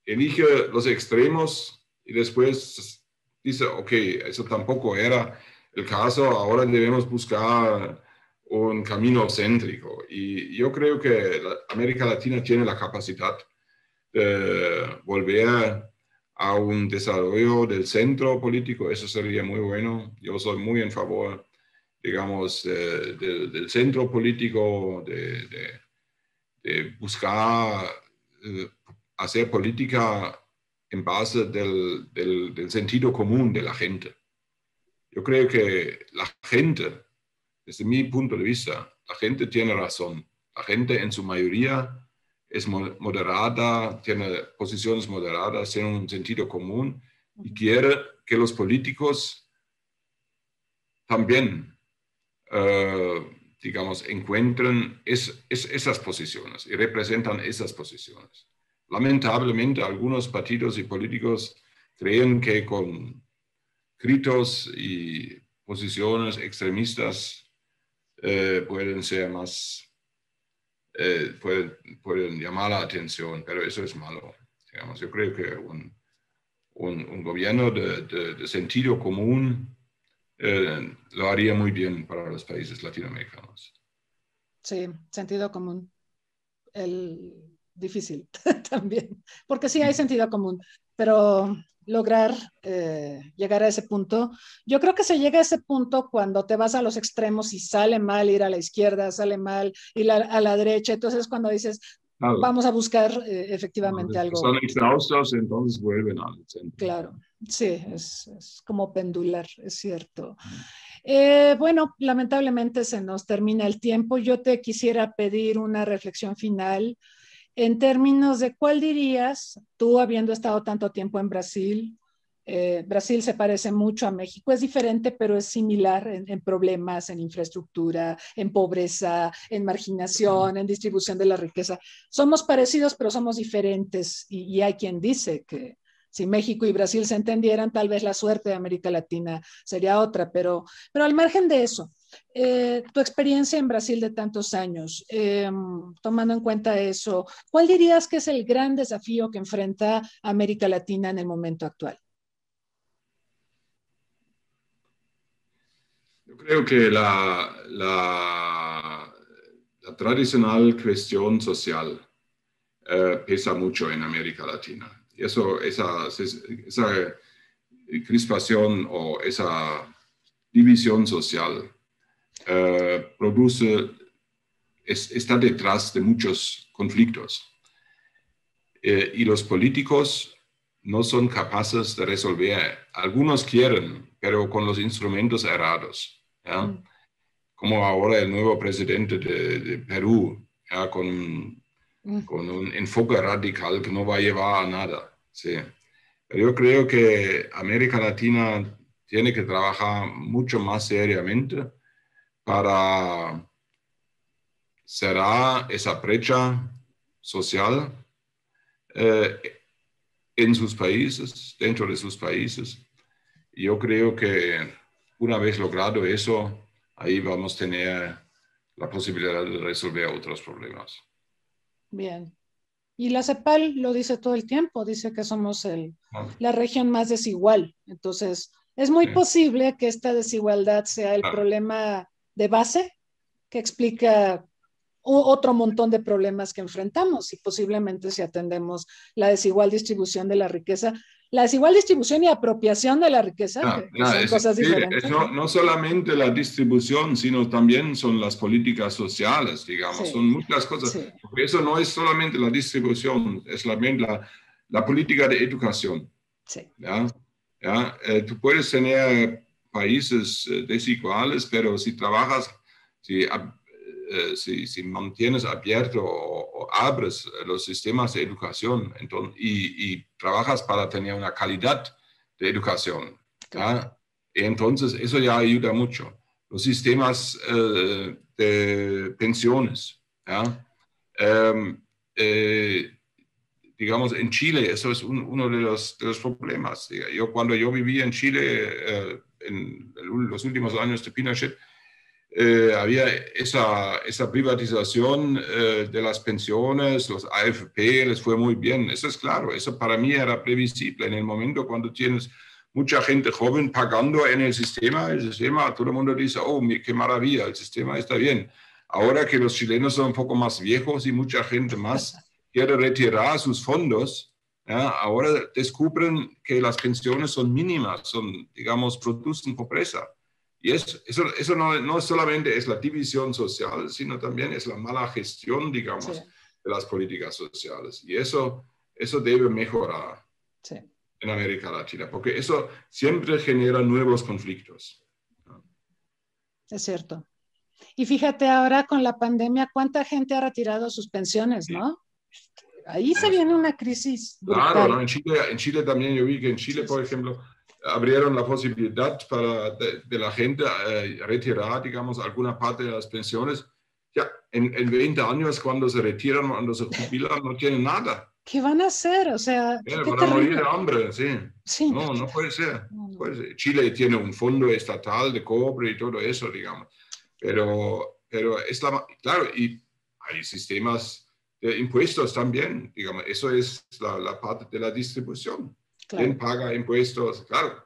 elige los extremos y después dice, ok, eso tampoco era el caso, ahora debemos buscar un camino céntrico. Y yo creo que América Latina tiene la capacidad de volver a un desarrollo del centro político. Eso sería muy bueno. Yo soy muy en favor, digamos, del centro político, de buscar hacer política en base del sentido común de la gente. Yo creo que la gente, desde mi punto de vista, la gente tiene razón. La gente en su mayoría es moderada, tiene posiciones moderadas, tiene un sentido común y quiere que los políticos también, digamos, encuentren esas posiciones y representan esas posiciones. Lamentablemente, algunos partidos y políticos creen que con gritos y posiciones extremistas pueden ser más, pueden llamar la atención, pero eso es malo. Digamos, yo creo que un gobierno de sentido común lo haría muy bien para los países latinoamericanos. Sí, sentido común. Difícil también, porque sí hay sentido común, pero lograr llegar a ese punto, yo creo que se llega a ese punto cuando te vas a los extremos y sale mal ir a la izquierda, sale mal ir a la derecha, entonces cuando dices, claro, vamos a buscar efectivamente algo. Son exhaustos, entonces vuelven al centro. Claro, sí, es como pendular, es cierto. Bueno, lamentablemente se nos termina el tiempo. Yo te quisiera pedir una reflexión final en términos de cuál dirías, tú habiendo estado tanto tiempo en Brasil, Brasil se parece mucho a México, es diferente, pero es similar en problemas, en infraestructura, en pobreza, en marginación, en distribución de la riqueza. Somos parecidos, pero somos diferentes, y hay quien dice que si México y Brasil se entendieran, tal vez la suerte de América Latina sería otra, pero al margen de eso, tu experiencia en Brasil de tantos años, tomando en cuenta eso, ¿cuál dirías que es el gran desafío que enfrenta América Latina en el momento actual? Yo creo que la tradicional cuestión social pesa mucho en América Latina. Esa crispación o esa división social está detrás de muchos conflictos. Y los políticos no son capaces de resolver. Algunos quieren, pero con los instrumentos errados. ¿Ya? Como ahora el nuevo presidente de Perú, ¿ya? Con un enfoque radical que no va a llevar a nada. ¿Sí? Pero yo creo que América Latina tiene que trabajar mucho más seriamente para cerrar esa brecha social en sus países, dentro de sus países. Y yo creo que una vez logrado eso, ahí vamos a tener la posibilidad de resolver otros problemas. Bien. Y la CEPAL lo dice todo el tiempo, dice que somos la región más desigual. Entonces, es muy posible que esta desigualdad sea el problema de base que explica otro montón de problemas que enfrentamos, y posiblemente si atendemos la desigual distribución de la riqueza, la desigual distribución y apropiación de la riqueza, que son cosas diferentes. No solamente la distribución, sino también son las políticas sociales, digamos, Sí, son muchas cosas. sí. Porque eso no es solamente la distribución, es también la política de educación. Sí. ¿Ya? Tú puedes tener países desiguales, pero si trabajas, si mantienes abierto o abres los sistemas de educación y trabajas para tener una calidad de educación, ¿ya? Entonces eso ya ayuda mucho. Los sistemas de pensiones, ¿ya? Digamos, en Chile, eso es uno de los problemas. Cuando yo vivía en Chile, en los últimos años de Pinochet, había esa privatización de las pensiones, los AFP, les fue muy bien. Eso es claro, eso para mí era previsible. En el momento cuando tienes mucha gente joven pagando en el sistema, todo el mundo dice, oh, qué maravilla, el sistema está bien. Ahora que los chilenos son un poco más viejos y mucha gente más quiere retirar sus fondos, ¿ya? Ahora descubren que las pensiones son mínimas, digamos, producen pobreza. Y eso no solamente es la división social, sino también es la mala gestión, digamos, sí, de las políticas sociales. Y eso debe mejorar, sí, en América Latina, porque eso siempre genera nuevos conflictos. Es cierto. Y fíjate ahora con la pandemia, ¿cuánta gente ha retirado sus pensiones, no? Ahí se viene una crisis brutal. Claro, ¿no? En Chile también, yo vi que en Chile, por ejemplo, abrieron la posibilidad de la gente retirar, digamos, alguna parte de las pensiones. Ya, en 20 años, cuando se retiran, cuando se jubilan, no tienen nada. ¿Qué van a hacer? O sea, van a morir de hambre, sí. Sí. No puede ser. Chile tiene un fondo estatal de cobre y todo eso, digamos. Pero claro, y hay sistemas de impuestos también, digamos, eso es la parte de la distribución. Claro. ¿Quién paga impuestos? Claro,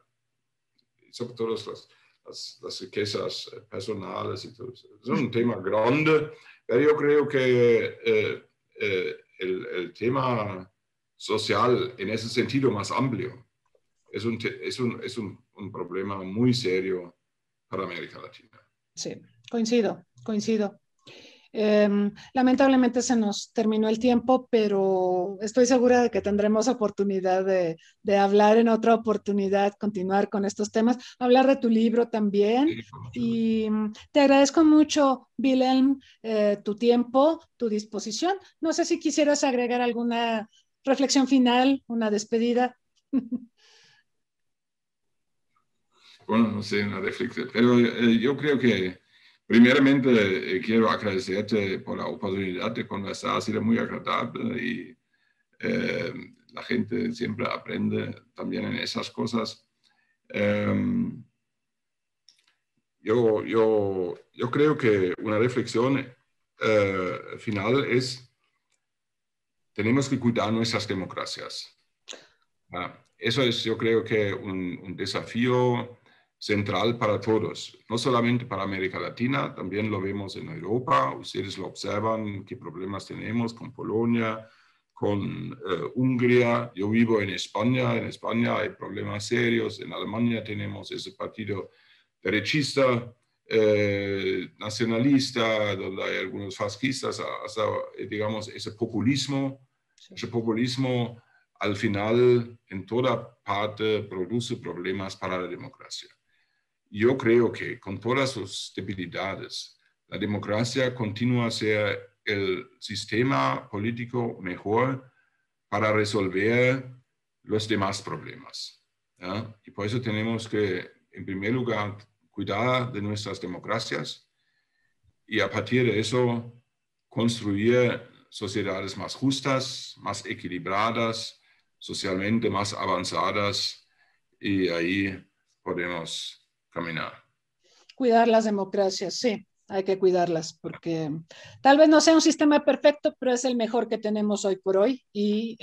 sobre todo las riquezas personales y todo eso. Es un tema grande, pero yo creo que el tema social en ese sentido más amplio es un problema muy serio para América Latina. Sí, coincido. Lamentablemente se nos terminó el tiempo, pero estoy segura de que tendremos oportunidad de hablar en otra oportunidad, continuar con estos temas, hablar de tu libro también. Sí, y te agradezco mucho, Wilhelm, tu tiempo, tu disposición. No sé si quisieras agregar alguna reflexión final, una despedida. Bueno, no sé, una reflexión, pero yo creo que primeramente quiero agradecerte por la oportunidad de conversar, ha sido muy agradable y la gente siempre aprende también en esas cosas. Yo creo que una reflexión final es, tenemos que cuidar nuestras democracias. Eso es, yo creo que un desafío central para todos, no solamente para América Latina, también lo vemos en Europa, ustedes lo observan, qué problemas tenemos con Polonia, con Hungría. Yo vivo en España hay problemas serios, en Alemania tenemos ese partido derechista, nacionalista, donde hay algunos fascistas, hasta, digamos, ese populismo al final en toda parte produce problemas para la democracia. Yo creo que con todas sus debilidades, la democracia continúa a ser el sistema político mejor para resolver los demás problemas, ¿ya? Y por eso tenemos que, en primer lugar, cuidar de nuestras democracias y a partir de eso construir sociedades más justas, más equilibradas, socialmente más avanzadas, y ahí podemos caminar. Cuidar las democracias, sí, hay que cuidarlas, porque tal vez no sea un sistema perfecto, pero es el mejor que tenemos hoy por hoy, y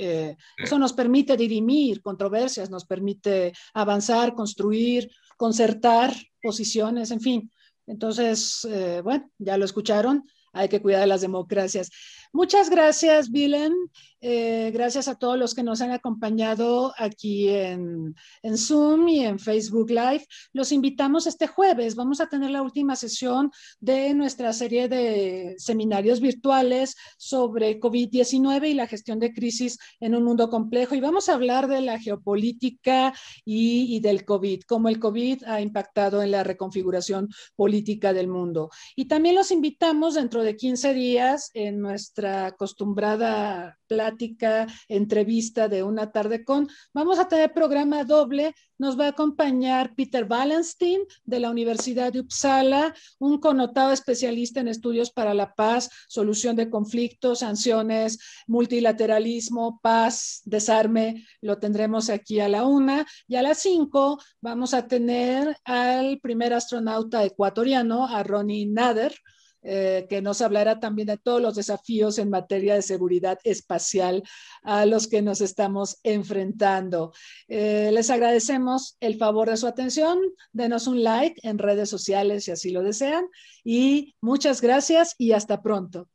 eso nos permite dirimir controversias, nos permite avanzar, construir, concertar posiciones, en fin. Entonces, bueno, ya lo escucharon, hay que cuidar las democracias. Muchas gracias, Willem. Gracias a todos los que nos han acompañado aquí en Zoom y en Facebook Live. Los invitamos este jueves. Vamos a tener la última sesión de nuestra serie de seminarios virtuales sobre COVID-19 y la gestión de crisis en un mundo complejo. Y vamos a hablar de la geopolítica y del COVID, cómo el COVID ha impactado en la reconfiguración política del mundo. Y también los invitamos dentro de 15 días en nuestra acostumbrada plática, entrevista de una tarde con. Vamos a tener programa doble. Nos va a acompañar Peter Wallenstein de la Universidad de Uppsala, un connotado especialista en estudios para la paz, solución de conflictos, sanciones, multilateralismo, paz, desarme. Lo tendremos aquí a la 1:00 y a las 5:00 vamos a tener al primer astronauta ecuatoriano, a Ronnie Nader, que nos hablará también de todos los desafíos en materia de seguridad espacial a los que nos estamos enfrentando. Les agradecemos el favor de su atención. Denos un like en redes sociales si así lo desean. Y muchas gracias y hasta pronto.